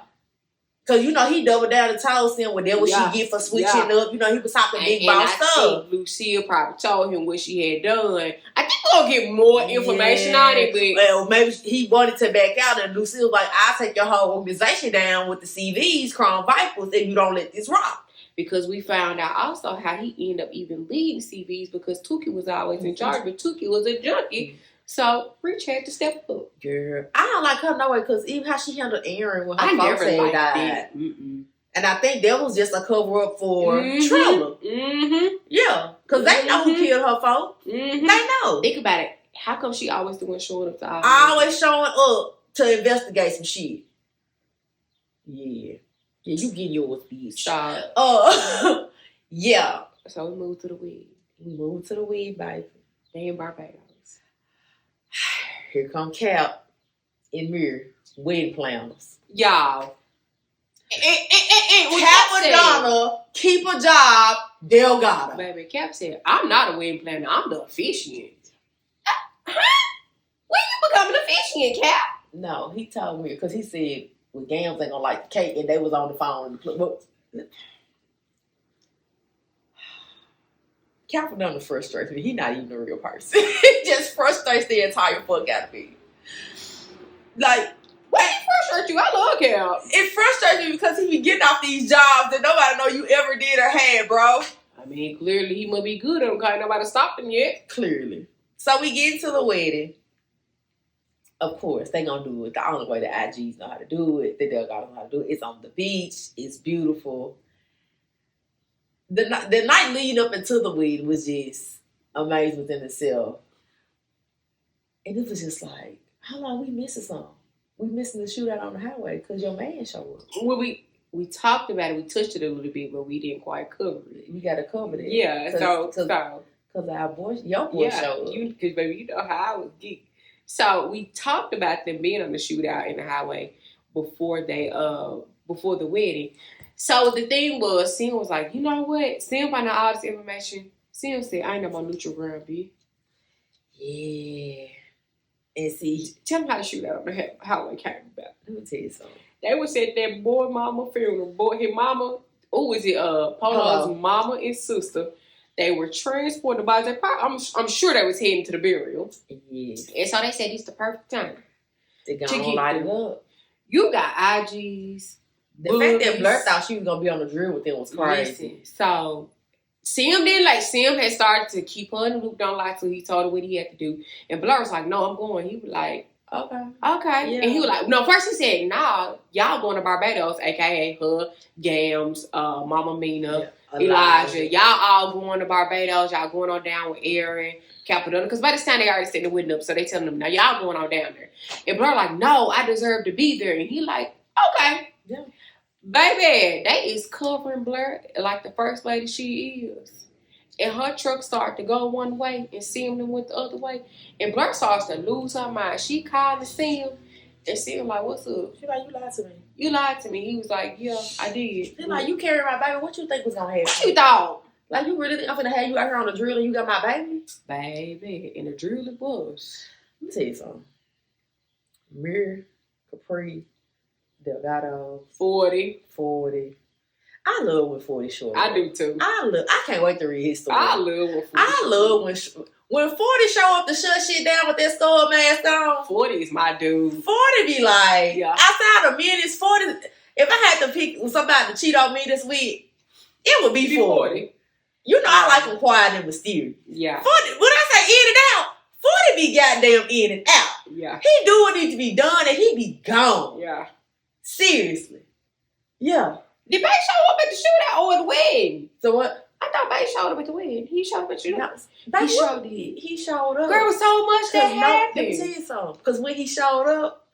Cause he doubled down and told him what she get for switching up. He was talking big boss stuff. I think Lucille probably told him what she had done. I think we're gonna get more information on it, but well, maybe he wanted to back out, and Lucille was like, "I'll take your whole organization down with the CVs, Crown Vipers, if you don't let this rock." Because we found out also how he ended up even leading CVs because Tukey was always in charge, but Tukey was a junkie. So Rich had to step up. Girl, I don't like her no way because even how she handled Aaron when her I folks never had liked died. it. And I think that was just a cover up for Trilla. Mm-hmm. Yeah, because they know who killed her folks. Mm-hmm. They know. Think about it. How come she always the one showing up to all Always showing up to investigate some shit. Yeah. Yeah, you get yours, bitch. So, yeah. So we moved to the weed. We moved to the weed, baby. They in Barbados. Here come Cap and Mir, wedding planners. Y'all. Capadonna, keep a job, Delgado. Baby, Cap said, I'm not a wedding planner, I'm the officiant. Huh? When you become an officiant, Cap? No, he told me, because he said, well, Gams ain't gonna like the cake, and they was on the phone. Capadonna frustrates me. He not even a real person. He just frustrates the entire fuck out of me. Like, why it frustrates you? I love Cap. It frustrates me because he be getting off these jobs that nobody know you ever did or had, bro. I mean, clearly he must be good at them because nobody stopped him yet. Clearly. So we get into the wedding. Of course, they gonna do it the only way the IGs know how to do it. The Delgado know how to do it. It's on the beach. It's beautiful. The night leading up into the wedding was just amazing within itself. And it was just like, how long we missing something? We missing the shootout on the highway because your man showed up. Well, we talked about it. We touched it a little bit, but we didn't quite cover it. We got to cover it. Yeah, because our boy, your boy showed up. Because baby, you know how I was geek. So we talked about them being on the shootout in the highway before the wedding. So the thing was, Sim was like, you know what? Sim found out all this information. Sim said, I ain't no more neutral ground, B. Yeah. And see, tell them how the shootout on the highway came about. Let me tell you something. They was at that boy mama funeral. His mama, Polo's mama and sister. They were transported by their I'm sure they was heading to the burial. Yes. And so they said it's the perfect time. They gonna light it up. You got IGs. The fact that Blur thought she was gonna be on the drill with them was crazy. Listen, so Sim didn't like. Sim had started to keep her in the loop, don't lie, so he told her what he had to do. And Blur was like, no, I'm going. He was like, okay. Yeah. And he was like, no, first he said, nah, y'all going to Barbados, aka her, Gams, Mama Mina, Elijah. Y'all all going to Barbados. Y'all going on down with Aaron, Capadonna. Because by this time they already set the wedding up, so they telling them, now y'all going on down there. And Blur like, no, I deserve to be there. And he like, okay. Yeah. Baby, they is covering Blur like the first lady she is. And her truck started to go one way and Sim them went the other way. And Blur starts to lose her mind. She called to Sim and Sim like, what's up? She like, you lied to me. You lied to me. He was like, yeah, I did. He like, you carried my baby. What you think was going to happen? What you thought? Like, you really think I'm going to have you out here on the drill and you got my baby? Baby, and the drill it was. Let me tell you something. Mir, Capri, Delgado. 40. 40. I love when 40 showed up. I do too. I can't wait to read his story. I love when 40. I love when 40 show up to shut shit down with that skull mask on. 40 is my dude. 40 be like, Yeah. outside of minutes, 40. If I had to pick somebody to cheat on me this week, it would be 40. You know I like him quiet and mysterious. Yeah. 40, when I say in and out, 40 be goddamn in and out. Yeah. He do what needs to be done and he be gone. Yeah. Seriously. Yeah. Did Bay show up at the shootout or at the wedding? So what? I thought Bay showed up at the wedding. He showed up at the shootout. No, He showed up. Girl, it was so much that happened. Let me tell you something. Because when he showed up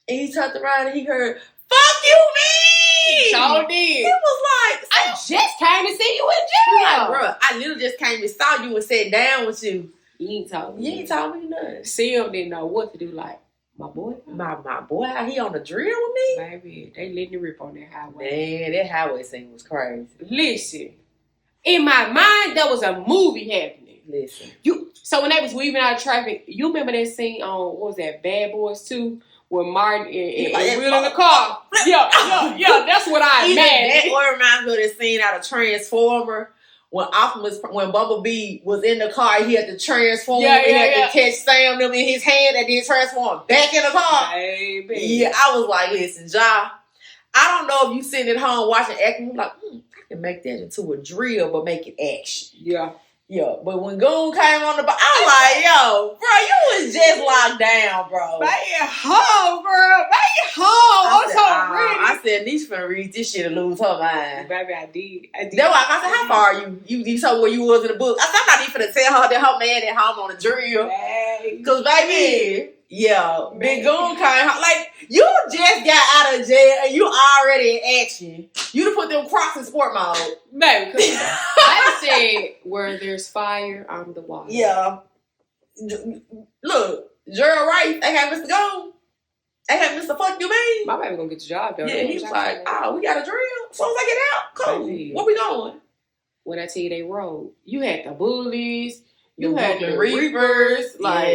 and he turned around and he heard, "Fuck you, me!" Sure did. He was like, I just came to see you in he jail. like, bro, I literally just came and saw you and sat down with you. You ain't told me. You ain't told me nothing. Sim didn't know what to do. Like, my boy. My boy, how he on the drill with me? Baby, they letting it rip on that highway. Man, that highway scene was crazy. Listen, in my mind, there was a movie happening. Listen. So when they was weaving out of traffic, you remember that scene on, what was that, Bad Boys 2? Where Martin and Will in the car. Yeah, that's what I imagined. That or reminds me of that scene out of Transformer when Bumblebee was in the car, he had to transform and he had to catch Sam them in his hand and then transform back in the car. Baby. Yeah, I was like, listen, Ja, I don't know if you sitting at home watching acting, like, I can make that into a drill, but make it action. Yeah, but when Goon came on the bus, I was like, yo, bro, you was just locked down, bro. Baby, home, bro. Baby, home. I'm so ready. I said, Nisha finna read this shit and lose her mind. Baby, I did. That's why I said, how far are you? You told where you was in the book. I said, I'm not even finna tell her that her man at home on the drill. Because, baby, yeah, Big Goon came home. Like, you just got out of jail and you already in action. You done put them Crocs in sport mode. Baby, I said, where there's fire, I'm the water. Yeah. Look, Gerald Wright, they have Mr. Goon. They have Mr. Fuck You Mean. My baby gonna get the job done. Yeah, he was like, oh, we got a drill. As soon as I get out, cool. Baby. Where we going? When I tell you they rode, you had the bullies, you The had the Reapers, Reapers, like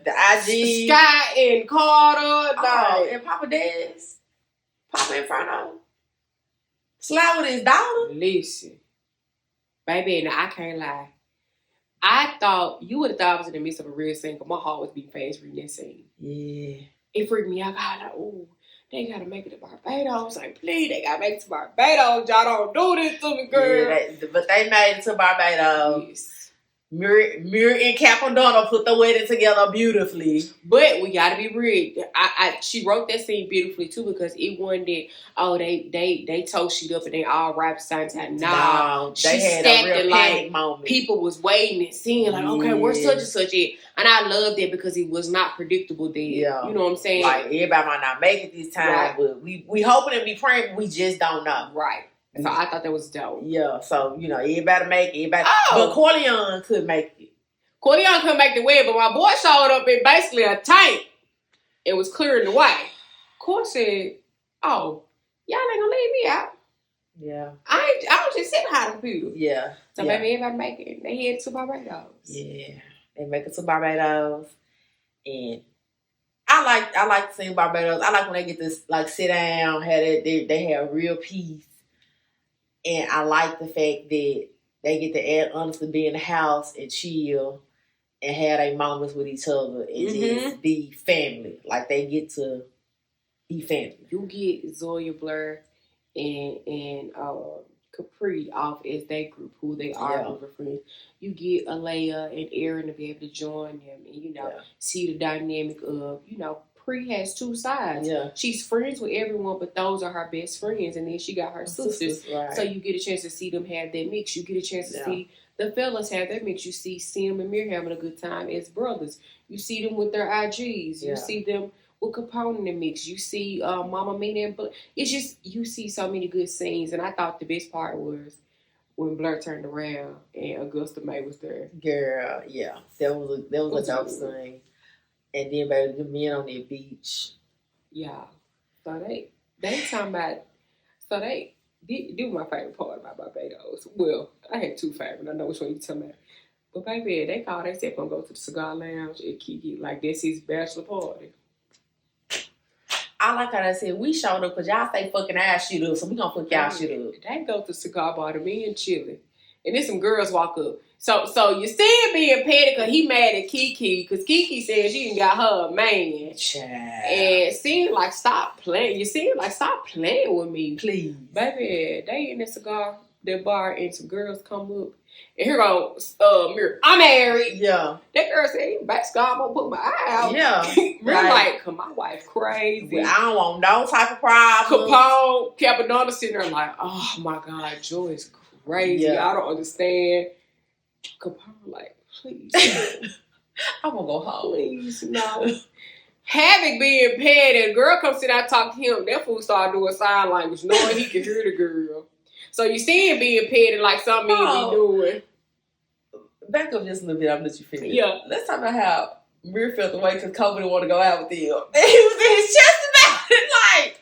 the IG. Scott and Carter, like and Papa Dez. Papa Inferno. Slide with his daughter. Listen, baby, now I can't lie. I thought you would have thought I was in the midst of a real scene, but my heart was beating fast reading that scene. Yeah. It freaked me out. I was like, oh, they gotta make it to Barbados. I was like, please, they gotta make it to Barbados. Y'all don't do this to me, girl. Yeah, but they made it to Barbados. Yes. Mir and Capadonna put the wedding together beautifully. But we gotta be real. She wrote that scene beautifully too, because it wasn't that, oh, they toast sheet up and they all right beside time. No, they had a real panic moment. People was waiting and seeing like, okay, where's such and such at? And I loved that because it was not predictable then. Yeah. You know what I'm saying? Like, everybody might not make it this time, but we hoping and we praying, but we just don't know. Right. So I thought that was dope. Yeah, so, everybody make it. But Corleone could make it. Corleone couldn't make the wedding, but my boy showed up in basically a tank. It was clearing the way. Cor said, oh, y'all ain't gonna leave me out. Yeah. I was just sitting behind the computer. Yeah. So maybe everybody make it. They headed to Barbados. Yeah. They make it to Barbados. And I like seeing Barbados. I like when they get to sit down, they have real peace. And I like the fact that they get to honestly be in the house and chill and have their moments with each other and just be family. Like, they get to be family. You get Zoya Blur and Capri off as they group, who they are over friends. You get Alea and Aaron to be able to join them and, see the dynamic of, Pre has two sides. Yeah. She's friends with everyone, but those are her best friends. And then she got her sisters. Right. So you get a chance to see them have that mix. You get a chance to see the fellas have that mix. You see Sim and Mir having a good time as brothers. You see them with their IGs. You see them with Capone in the mix. You see Mama Mina and Blur. It's just, you see so many good scenes. And I thought the best part was when Blur turned around and Augusta May was there. Girl, yeah. That was a dope scene. And then, baby, the men on the beach. Yeah. So they talking about, so they do my favorite part about Barbados. Well, I had two favorites. I know which one you're talking about. But baby, they call themselves gonna go to the cigar lounge and Kiki like this his bachelor party. I like how they said we showed up because y'all say fucking ass shit up, so we gonna fuck y'all shit up. They go to cigar bar, the men chilling. And then some girls walk up. So you see him being petty because he mad at Kiki because Kiki said she done got her a man. Child. And seemed like stop playing. You seem like stop playing with me. Please. Baby, they in that bar and some girls come up. And here goes Mirror. I'm married. Yeah. That girl said, basically, I'm gonna put my eye out. Yeah. Mirror like, cause my wife crazy. Well, I don't want no type of problem. Capone, Capadonna sitting there like, oh my God, Joy is crazy. Yeah. I don't understand. Capone like, please. I'm gonna go home. Please, no. Havoc being petty, the girl comes sit down and talk to him. That fool started doing sign language, knowing he could hear the girl. So you see him being petty like something he be doing. Back up just a little bit, I'm let you finish. Yeah. Let's talk about how Mir felt the way because Kobe didn't want to go out with him. And he was in his chest about it, like,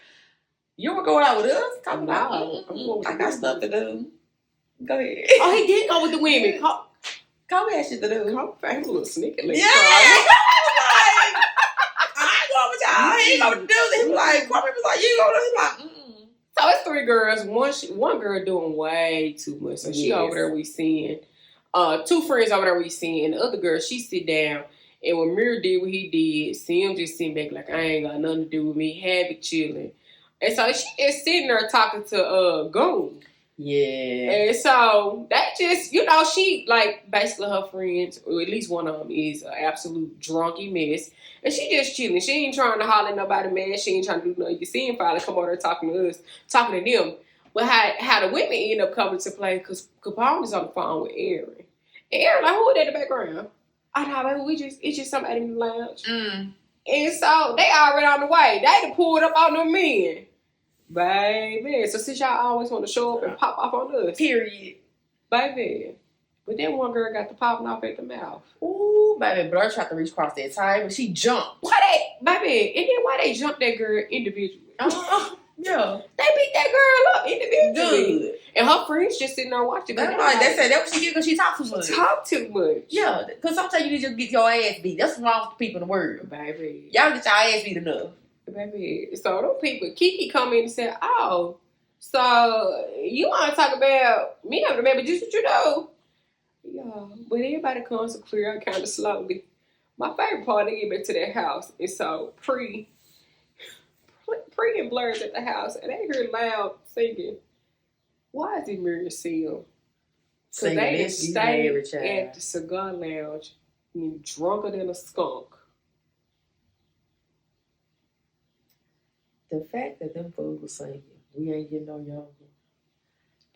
you want to go out with us? Kobe, no. I got stuff to do. Go ahead. Oh, he did go with the women. Kobe had shit to do. Kobe was a little sneaky. Yeah. I ain't going with y'all. He ain't gonna do it. He was like, Kwame was like, you gonna do it? He was like, So it's 3 girls. One girl doing way too much. So she over there we seeing. 2 friends over there we seeing. The other girl, she sit down. And when Mir did what he did, Sim just sitting back like, I ain't got nothing to do with me. Havoc chilling. And so she is sitting there talking to Goon. yeah. And so that just, she like basically her friends, or at least one of them is an absolute drunky mess. And she just chilling. She ain't trying to holler at nobody, man. She ain't trying to do nothing. You see him finally come over there talking to us, talking to them. But how the women end up coming to play, because Capone is on the phone with Aaron. And Aaron like, who is that in the background? I know, baby, it's just somebody in the lounge. And so they already on the way. They done pulled up on them men. Baby. So since y'all always want to show up and pop off on us. Period. Baby. But then one girl got the popping off at the mouth. Ooh, baby, Blur tried to reach across that time, but she jumped. Baby, and then why they jumped that girl individually? Yeah. They beat that girl up individually. Good. And her friends just sitting there watching. That's like they said that was she get because she talk too much. Talk too much. Yeah, because sometimes you need to just get your ass beat. That's what's wrong with the people in the world. Baby. Y'all get your ass beat enough. Baby. So those people, Kiki come in and said, oh, so you want to talk about me having a baby, just what you know? Yeah, but everybody comes to clear out kind of slowly. My favorite part, they get back to their house. And so Pre and Blur's at the house, and they hear loud singing. Why is it Mary Seal? Because they didn't stay at the cigar lounge and drunker than a skunk. The fact that them fools were singing, we ain't getting no younger.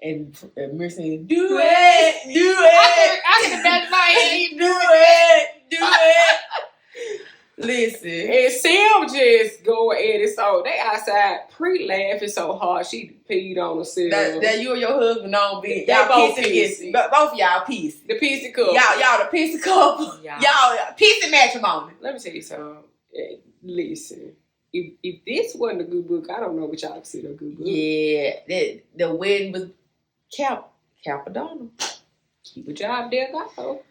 And Mary saying, do it. I can imagine my head. Do it. Listen. And Sam just go ahead and so they outside pre-laughing so hard she peed on herself. That you and your husband don't be. Y'all both pissy. Both of y'all pissy. The pissy couple. Y'all the pissy couple. Y'all pissy matrimony. Let me tell you something. Listen. If this wasn't a good book, I don't know what y'all consider a good book. Yeah. The wedding was Capadonna. Keep a job there, go.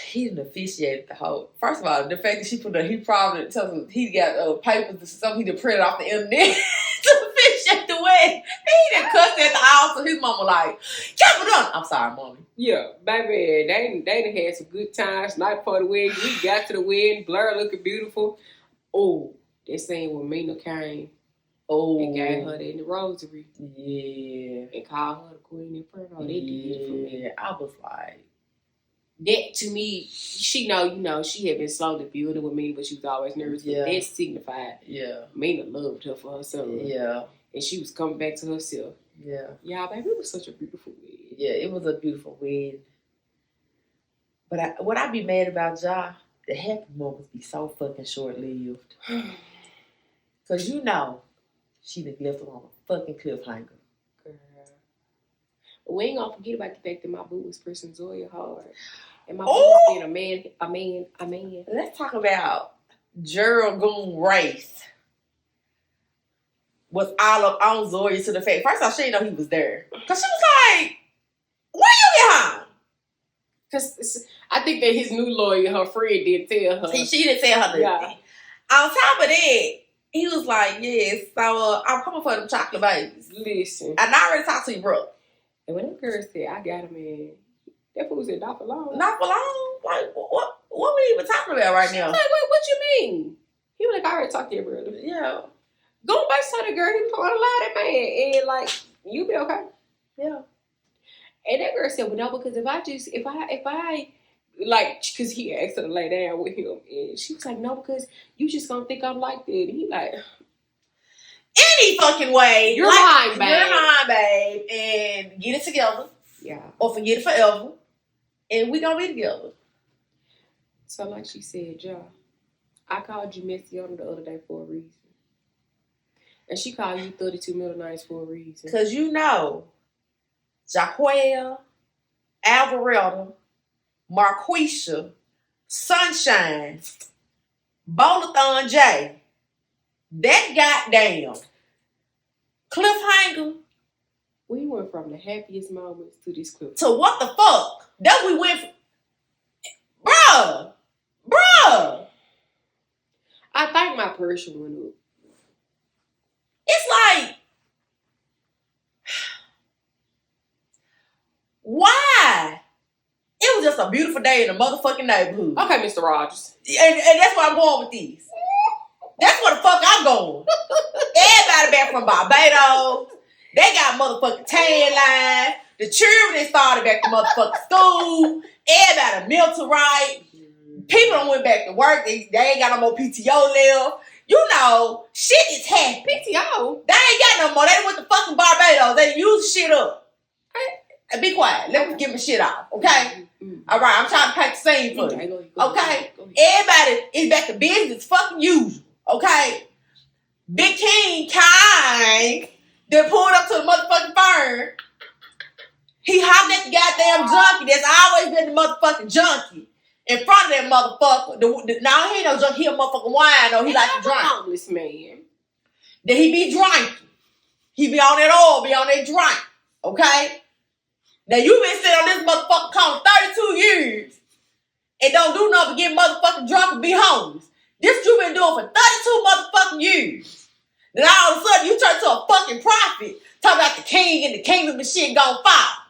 He didn't officiate the whole. First of all, the fact that she put he probably tells him he got papers, something he done printed off the internet to officiate the wedding. He done cussed at the house, so his mama like, Capadonna. I'm sorry, mommy. Yeah, baby, they done had some good times. Night before the wedding, we got to the wedding. Blur looking beautiful. Oh, that scene when Mina came. Oh, and gave her that in the rosary. Yeah, and called her the Queen Inferno. They did it for me. I was like. That to me, she know, she had been slowly building with me, but she was always nervous. But that signified, Mina loved her for her son. Yeah, and she was coming back to herself. Yeah, baby, it was such a beautiful wedding. Yeah, it was a beautiful wedding. But what I be mad about, the happy moments be so fucking short lived. Cause she done left her on a fucking cliffhanger. We ain't gonna forget about the fact that my boo was pressing Zoya hard. And my boo was being a man. Let's talk about Gerald Goon Race. Was all up on Zoya to the fact. First off, she didn't know he was there. Cause she was like, when you get home? Cause I think that his new lawyer, her friend, didn't tell her. She didn't tell her nothing. On top of that, He was like, yes, so I'm coming for them chocolate babies. Listen. And I already talked to you, bro. And when that girl said, I got a man, that fool said, not for long. Not for long. Like, what we even talking about right now? Like, what you mean? He was like, I already talked to your brother. Yeah. Go back to the girl, he was going to lie to that man. And like, you be okay. Yeah. And that girl said, well, no, because if I like, because he asked her to lay down with him. And she was like, no, because you just going to think I'm like that. And he like, any fucking way. You're mine, babe. You're mine, babe. And get it together. Yeah. Or forget it forever. And we gonna be together. So like she said, I called you messy on the other day for a reason. And she called you 32 middle names for a reason. Because you know, Jahquel, Alvaretta, Marquisha, Sunshine, Bolathon J, that goddamn cliffhanger. We went from the happiest moments to this clip. To what the fuck? That we went from, bruh. I think my pressure went up. It's like, why? It was just a beautiful day in the motherfucking neighborhood. Okay, Mr. Rogers. And that's where I'm going with these. That's where the fuck I'm going. Everybody back from Barbados. They got motherfucking tan line. The children started back to motherfucking school. Everybody mental right. People done went back to work. They ain't got no more PTO left. You know, shit is happening. PTO? They ain't got no more. They went to fucking Barbados. They use shit up. Hey, be quiet. Let me get my shit off, okay? All right, I'm trying to pack the scene for you. Okay? Everybody is back to business fucking usual, okay? Big King then pulled up to the motherfucking firm. He hopped at the goddamn junkie that's always been the motherfucking junkie. In front of that motherfucker. Now he ain't no junkie, he a motherfucking wine, though. He like to drink. Homeless man. Then he be drinking. He be on that oil, be on that drink. Okay? Now you been sitting on this motherfucking corner 32 years and don't do nothing but get motherfucking drunk and be homeless. This you been doing for 32 motherfucking years. Then all of a sudden you turn to a fucking prophet talking about the king and the kingdom and shit gon' fall.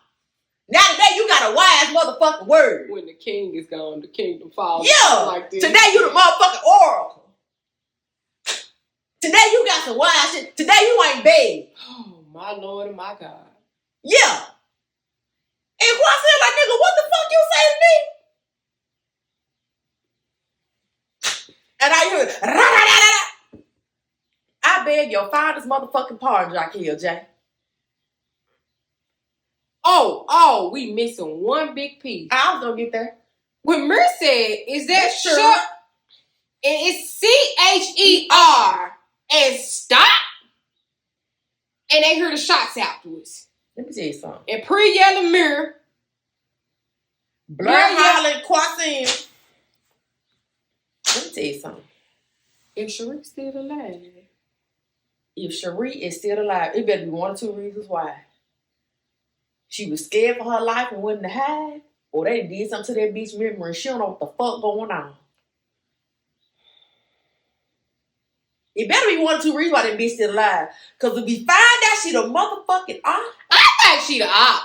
Now today you got a wise motherfucking word. When the king is gone, the kingdom falls. Yeah. Like this. Today you the motherfucking oracle. Today you got some wise shit. Today you ain't bad. Oh, my Lord and my God. Yeah. And Quasim like, nigga, what the fuck you say to me? And I hear, ra-ra-ra-ra-ra. I beg your father's motherfucking pardon, Jahquel J. Oh, we missing one big piece. I was gonna get there. When Mer said, is that That's true. short? And it's CHER and stop? And they hear the shots afterwards. Let me tell you something. And pre-yelling Mir. Blur hollering Quasim. Let me tell you something. If Sharique's still alive. If Sharique is still alive, it better be one or two reasons why. She was scared for her life and went to hide, or they did something to that bitch memory and she don't know what the fuck going on. It better be one or two reasons why that bitch still alive. Because if we find out she the motherfucking op. I think she the op.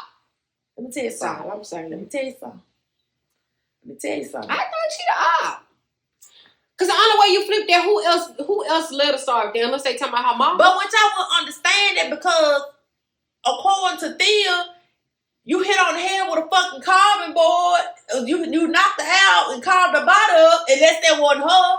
Let me tell you something. I'm saying. Let me tell you something. I think she the op. Because the only way you flip that, who else let her start there unless they talking about her mom? But what y'all will understand that because according to Thea, you hit on the head with a fucking carving board. You knocked her out and carved her body up, unless that wasn't her.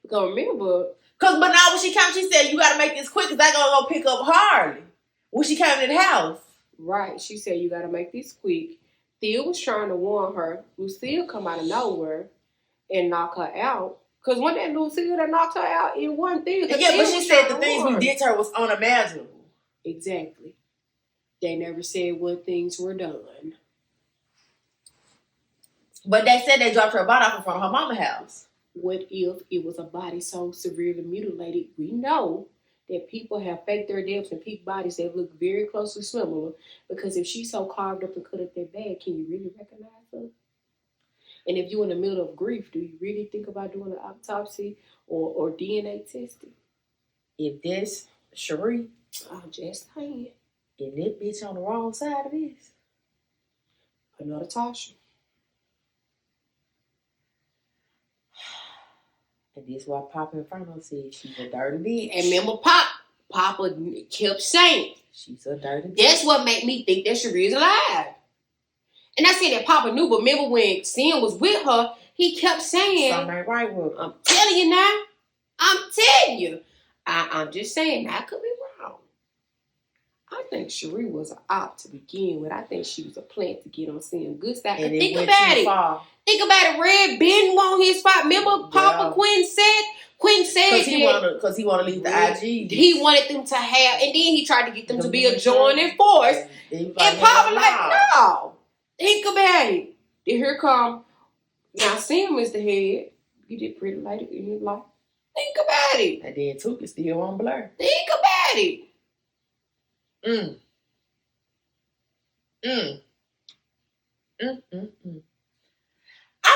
Because remember. But now when she came, she said, you got to make this quick because I got to go pick up Harley. When she came to the house. Right. She said, you got to make this quick. Thea was trying to warn her. Lucille come out of nowhere and knock her out. Because when that Lucille that knocked her out, it wasn't Thea. Yeah, but she said the things we did to her was unimaginable. Exactly. They never said what things were done. But they said they dropped her body off in front of her mama's house. What if it was a body so severely mutilated? We know that people have faked their deaths and peak bodies that look very closely similar. Because if she's so carved up and cut up that bad, can you really recognize her? And if you're in the middle of grief, do you really think about doing an autopsy or DNA testing? If that's Cherie, I'm just saying. and that bitch on the wrong side of this. Another Tasha. And this why Papa Inferno said she's a dirty bitch. And remember, Papa kept saying, she's a dirty bitch. that's what made me think that Cherie's alive. And I said that Papa knew, but remember when Sim was with her, he kept saying, something ain't right with her. I'm telling you now. I'm telling you. I'm just saying, I could be wrong. I think Cherie was an op to begin with. I think she was a plant to get on Sim good side. And Think about it. Far. Think about it. Red Ben won his spot. Remember Papa Quinton said because he wanted to leave the IG. He wanted them to have, and then he tried to get them to be a joining force. And Papa like, no. Think about it. Then here come, now Sam is the head. He did pretty lady in his life. Think about it. And then Tuka still on Blur. Think about it. I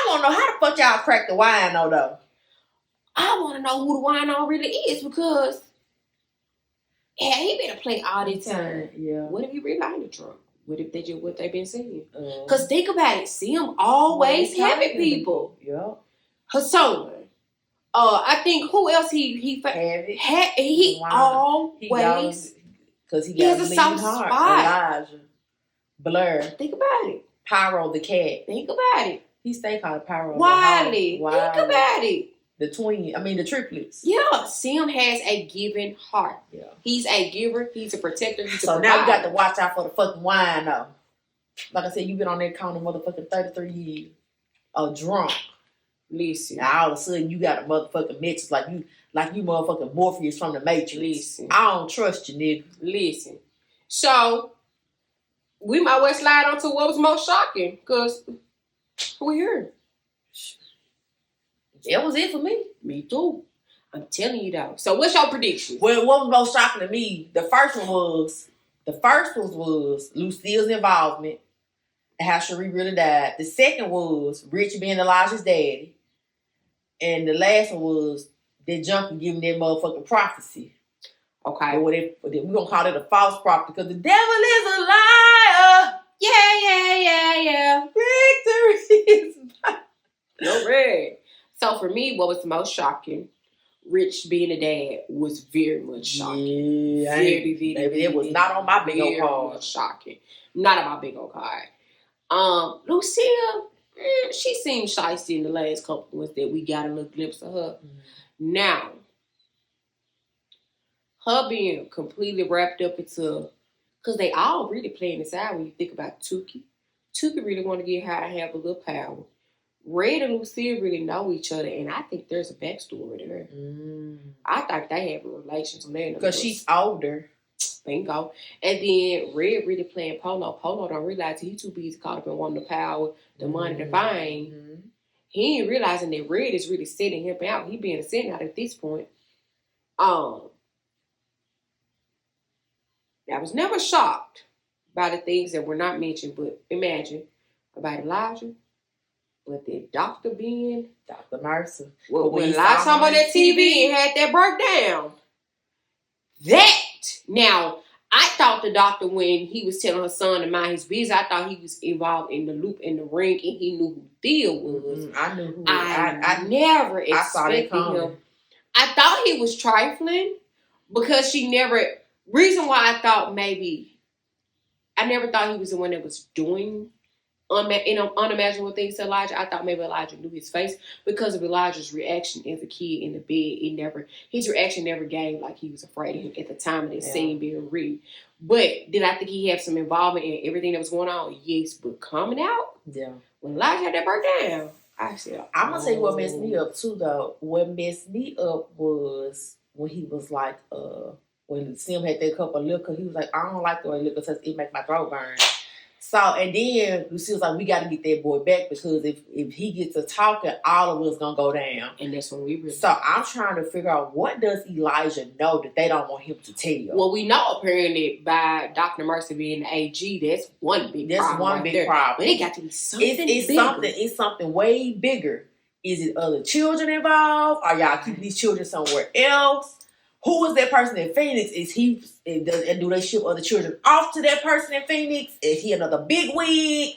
want to know how the fuck y'all crack the wine though. I want to know who the wine on really is because he been a play all this time. Yeah. What if he really in the trunk? What if they just what they been saying? Because think about it, Sim always having people. Yeah. Her son. I think who else he always because he got a soft spot. Elijah, Blur. Think about it. Pyro the cat. Think about it. He stay called Pyro. Wiley. Think about it. The triplets. Yeah, Sim has a giving heart. Yeah. He's a giver. He's a protector. He's so now you got to watch out for the fucking wine though. Like I said, you've been on that counter motherfucking 33 years. Drunk. Listen. Now all of a sudden you got a motherfucking message like you motherfucking Morpheus from the Matrix. Listen. I don't trust you, nigga. Listen. So we might well slide on to what was most shocking, because we're here. That was it for me. Me too. I'm telling you though. So what's your prediction? Well, what was most shocking to me, the first one was Lucille's involvement and how Cherie really died. The second was Rich being Elijah's daddy. And the last one was that junkie giving that motherfucking prophecy. Okay. But we're going to call it a false prophecy because the devil is a liar. Yeah. Victory is mine. No red. So for me, what was the most shocking? Rich being a dad was very much shocking. Yeah. Very, maybe it was not on my big old card. Much shocking. Not on my big old card. Lucille, she seemed shiesty in the last couple of months that we got a little glimpse of her. Mm-hmm. Now, her being completely wrapped up into, because they all really playing this out when you think about Tuki. Tuki really want to get high and have a little power. Red and Lucille really know each other, and I think there's a backstory there. I think they have a relation. Because she's older. Bingo. And then Red really playing Polo. Polo don't realize he too busy caught up in wanting the power, the money, the fame. Mm-hmm. He ain't realizing that Red is really setting him out. He being a setting out at this point. I was never shocked by the things that were not mentioned, but imagine about Elijah. But the doctor being Dr. Mercer. Well, when Elijah saw on that TV and had that breakdown. Now, I thought the doctor, when he was telling her son to mind his business, I thought he was involved in the loop in the ring and he knew who Theo was. Mm-hmm. I knew who I never expected him. I thought he was trifling because reason why I thought I never thought he was the one that was doing unimaginable things to Elijah. I thought maybe Elijah knew his face because of Elijah's reaction as a kid in the bed. His reaction never gave like he was afraid of him at the time of that scene being read. But did I think he had some involvement in everything that was going on? Yes, but coming out, when Elijah had that breakdown, I said, I'm gonna tell you what messed me up too, though. What messed me up was when he was like, when Sim had that cup of liquor, he was like, I don't like the way liquor tastes. It makes my throat burn. So, and then Lucy was like, we got to get that boy back because if he gets to talking, all of us going to go down. And that's when we really... So, I'm trying to figure out, what does Elijah know that they don't want him to tell? Well, we know apparently by Dr. Mercer being the AG, that's one big problem. That's one big problem. But it got to be something bigger. It's something way bigger. Is it other children involved? Are y'all keeping these children somewhere else? Who is that person in Phoenix? Do they ship other children off to that person in Phoenix? Is he another big wig?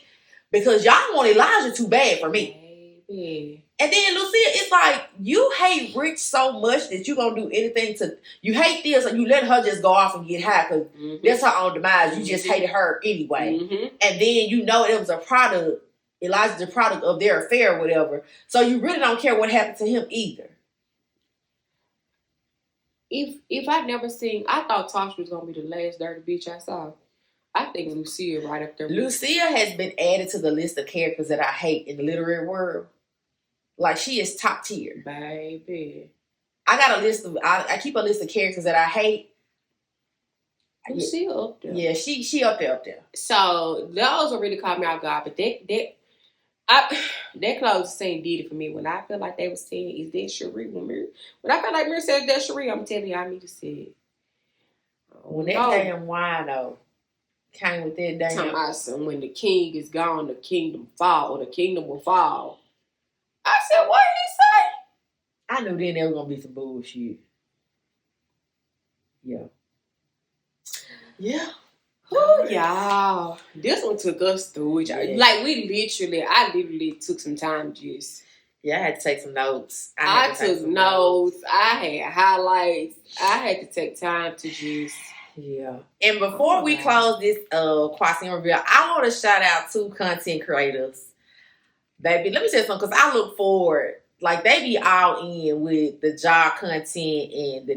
Because y'all want Elijah too bad for me. Baby. And then Lucia, it's like you hate Rich so much that you gonna do anything to. You hate this, and you let her just go off and get high because that's her own demise. You just hated her anyway, and then you know it was a product. Elijah's a product of their affair, or whatever. So you really don't care what happened to him either. If I'd never seen, I thought Tosh was gonna be the last dirty bitch I saw. I think Lucia right up there. Lucia has been added to the list of characters that I hate in the literary world. Like, she is top tier, baby. I got a list of. I keep a list of characters that I hate. Lucia up there. Yeah, she up there. So those will really caught me off guard, but that close scene did it for me. When I feel like they were saying, "Is that Cherie?" When I feel like Mir said that's Cherie, I'm telling you, I need to say it. When that damn wino came with that damn. When the king is gone, the kingdom fall, or the kingdom will fall. I said, what did he say? I knew then there was gonna be some bullshit. Yeah. Oh, y'all. This one took us through it. Yeah. Like, I literally took some time just... Yeah, I had to take some notes. I took notes. I had highlights. I had to take time to just... Yeah. And before we close this Quasim review, I want to shout out two content creators. Baby, let me say something, because I look forward. Like, they be all in with the job content and the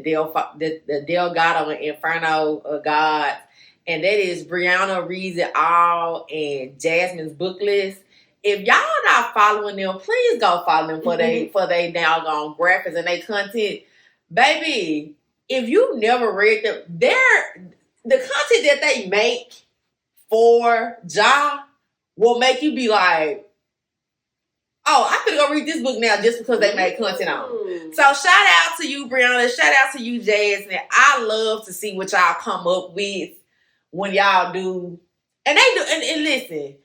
Delgado and Inferno God. And that is Brianna Reads It All and Jasmine's book list. If y'all not following them, please go follow them for they doggone graphics and they content. Baby, if you never read them, the content that they make for Ja will make you be like, oh, I'm gonna go read this book now just because they made content on. So shout out to you, Brianna. Shout out to you, Jasmine. I love to see what y'all come up with when y'all do. And they do. And listen,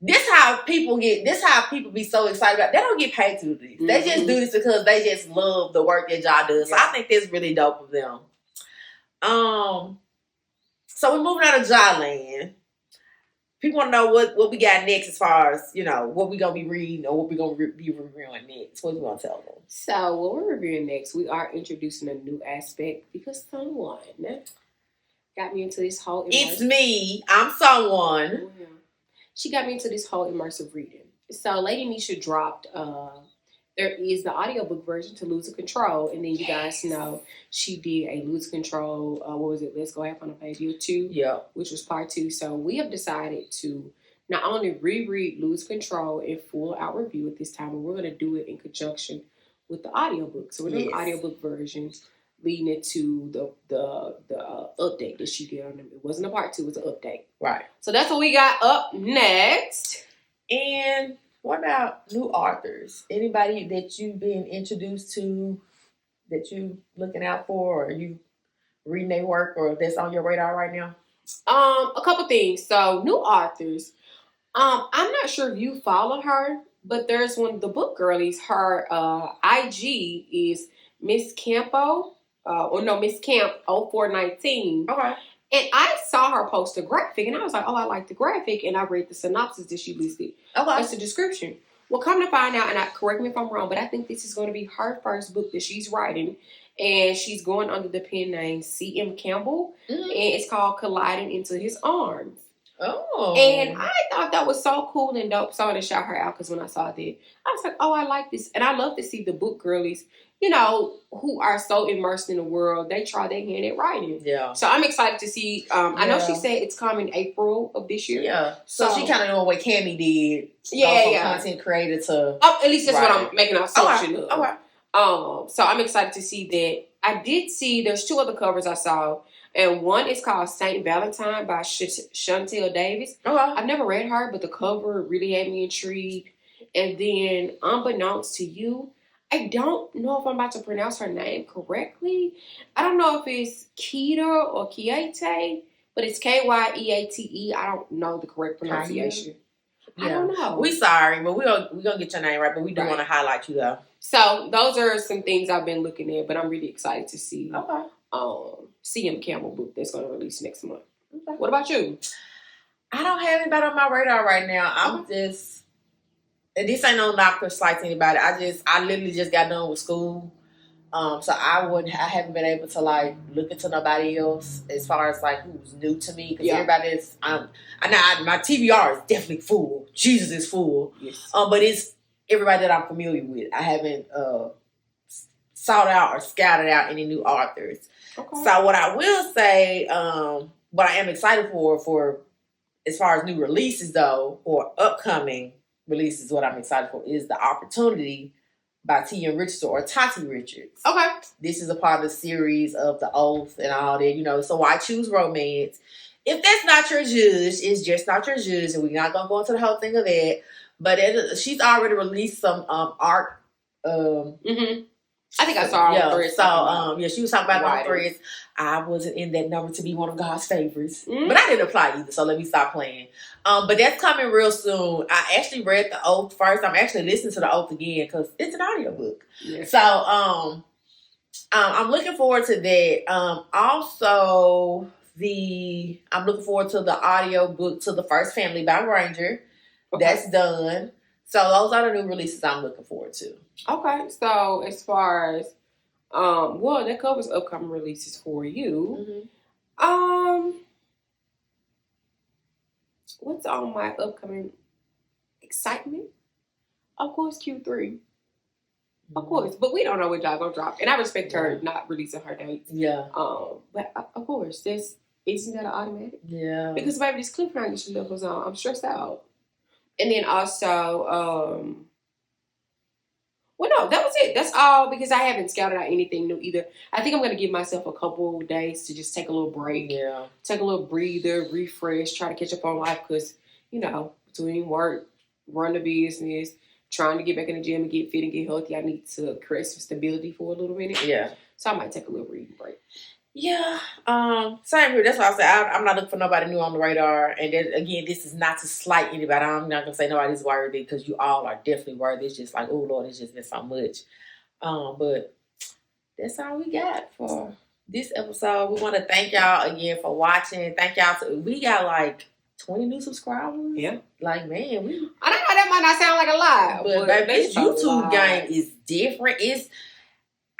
this how people be so excited about. They don't get paid to do this. They just do this because they just love the work that y'all do. So I think that's really dope of them. So we're moving out of Ja land. People want to know what we got next as far as, what we going to be reading or what we going to be reviewing next. What you want to tell them? So what we're reviewing next, we are introducing a new aspect because someone got me into this whole... It's me. I'm someone. Yeah. She got me into this whole immersive reading. So Lady Nisha dropped... there is the audiobook version to Lose Control. And then you guys know she did a Lose Control, what was it? Let's Go Half on a Page 2. Yeah. Which was part 2. So we have decided to not only reread Lose Control in full out review at this time, but we're going to do it in conjunction with the audiobook. So we're doing the audiobook versions leading into the update that she did on them. It wasn't a part 2, it was an update. Right. So that's what we got up next. And... what about new authors? Anybody that you've been introduced to that you looking out for, or you reading their work, or that's on your radar right now? A couple things. So new authors. I'm not sure if you follow her, but there's one of the book girlies. Her IG is Miss Campo. Miss Camp 0419. Okay. And I saw her post a graphic, and I was like, oh, I like the graphic. And I read the synopsis that she listed. Okay. That's the description. Well, come to find out, and correct me if I'm wrong, but I think this is going to be her first book that she's writing. And she's going under the pen name C.M. Campbell. Mm-hmm. And it's called Colliding Into His Arms. Oh. And I thought that was so cool and dope. So I wanted to shout her out because when I saw that, I was like, oh, I like this. And I love to see the book girlies, who are so immersed in the world, they try their hand at writing. Yeah. So I'm excited to see. I know she said it's coming April of this year. Yeah. So she kind of doing what Cammie did. Yeah. Content creator to. Oh, at least that's what I'm making an assumption of. Okay. So I'm excited to see that. I did see there's 2 other covers I saw. And one is called Saint Valentine by Chantel Davis. Okay. I've never read her, but the cover really had me intrigued. And then, unbeknownst to you, I don't know if I'm about to pronounce her name correctly. I don't know if it's Keita or Kiete, but it's Kyeate. I don't know the correct pronunciation. Yeah. I don't know. We sorry, but we're gonna get your name right, but we do Right. want to highlight you though. So those are some things I've been looking at, but I'm really excited to see Okay. CM Campbell book that's going to release next month. Okay. What about you? I don't have anybody on my radar right now. I'm just, and this ain't no knock or slight to anybody. I literally just got done with school. So I haven't been able to like look into nobody else as far as like who's new to me, because everybody is, my TBR is definitely full. Jesus is full. Yes. But it's everybody that I'm familiar with. I haven't sought out or scouted out any new authors. Okay. So what I will say, what I am excited for as far as new releases though, or upcoming releases, what I'm excited for is The Opportunity by T.M. Richardson or Tati Richards. Okay. This is a part of the series of The Oath and all that, so why choose romance? If that's not your judge, it's just not your judge, and we're not going to go into the whole thing of that. But she's already released some art. I think I saw her on Threads. So, she was talking about it on Right. Threads. I wasn't in that number to be one of God's favorites. But I didn't apply either, so let me stop playing. But that's coming real soon. I actually read The Oath first. I'm actually listening to The Oath again because it's an audiobook. Yeah. So, I'm looking forward to that. Also, I'm looking forward to the audiobook to The First Family by Granger. Okay. That's done. So those are the new releases I'm looking forward to. Okay, so as far as that covers upcoming releases for you. What's on my upcoming excitement? Of course, Q3. Of course, but we don't know what y'all gonna drop, and I respect her not releasing her dates. Yeah. But of course, isn't that an automatic? Yeah. Because baby, this cliffhanger she left was on. I'm stressed out. And then also, well, no, that was it. That's all, because I haven't scouted out anything new either. I think I'm going to give myself a couple of days to just take a little break. Yeah. Take a little breather, refresh, try to catch up on life because, between work, run the business, trying to get back in the gym and get fit and get healthy, I need to create some stability for a little minute. Yeah. So I might take a little breathing break. Yeah. Same here. That's why I said I'm not looking for nobody new on the radar. And then again, this is not to slight anybody. I'm not gonna say nobody's worthy because you all are definitely worthy. It's just like, oh Lord, it's just been so much. But that's all we got for this episode. We want to thank y'all again for watching. Thank y'all. We got like 20 new subscribers. Yeah. Like, man, I don't know, that might not sound like a lot. but baby, this YouTube game is different.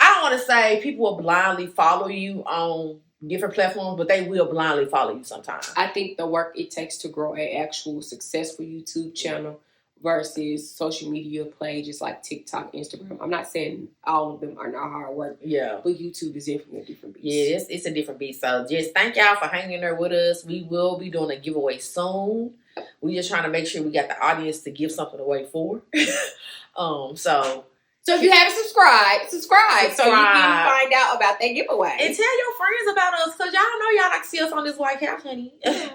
I don't want to say people will blindly follow you on different platforms, but they will blindly follow you sometimes. I think the work it takes to grow an actual successful YouTube channel versus social media pages like TikTok, Instagram. I'm not saying all of them are not hard work. Yeah. But YouTube is definitely a different beast. Yeah, it's a different beast. So just thank y'all for hanging there with us. We will be doing a giveaway soon. We just trying to make sure we got the audience to give something away for. So if you haven't subscribed so you can find out about that giveaway. And tell your friends about us, because y'all know y'all like to see us on this white couch, honey. Yeah.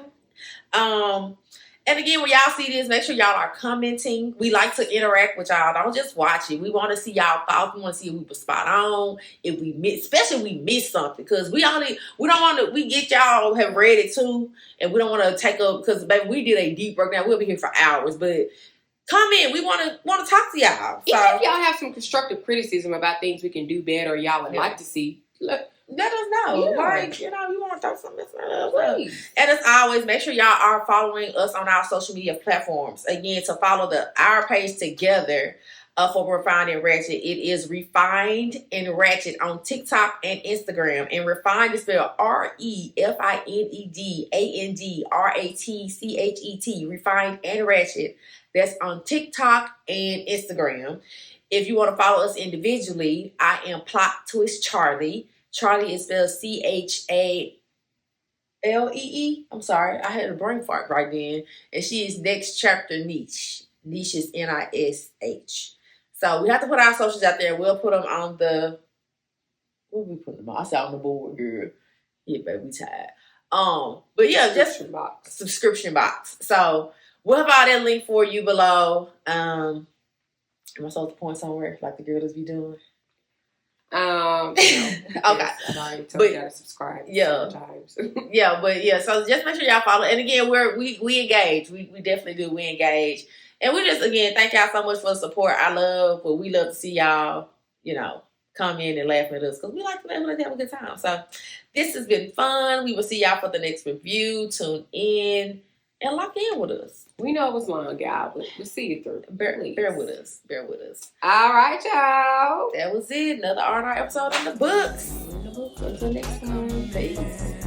And again, when y'all see this, make sure y'all are commenting. We like to interact with y'all. Don't just watch it. We want to see y'all thoughts. We want to see if we were spot on. If we miss, especially if we miss something, because we don't want to. We get y'all have read it too, and we don't want to take up, because baby, we did a deep breakdown. We'll be here for hours, but comment. We want to talk to y'all. So, even if y'all have some constructive criticism about things we can do better or y'all would like to see, let us know. Yeah. Like, you want to throw something. please. And as always, make sure y'all are following us on our social media platforms. Again, to follow our page together for Refined and Ratchet, it is Refined and Ratchet on TikTok and Instagram. And Refined is spelled REFINEDANDRATCHET. Refined and Ratchet. That's on TikTok and Instagram. If you want to follow us individually, I am Plot Twist Charlie. Charlie is spelled CHALEE. I'm sorry, I had a brain fart right then. And she is Next Chapter Niche. Niche is NISH. So we have to put our socials out there. We'll put them on the. What we put them on? I said on the board, girl. Yeah, baby, we tired. But yeah, just subscription box. So we'll have all that link for you below. Am I supposed to point somewhere like the girls be doing? No. Okay. I've already told y'all to subscribe. Yeah. Times. Yeah, but yeah, so just make sure y'all follow. And again, we engage. We definitely do. We engage. And we just, again, thank y'all so much for the support. We love to see y'all, come in and laugh at us because we like to laugh and have a good time. So this has been fun. We will see y'all for the next review. Tune in and lock in with us. We know it was long, y'all, but we'll see you through. Bear with us. Bear with us. All right, y'all. That was it. Another R&R episode in the books. Until next time. Peace.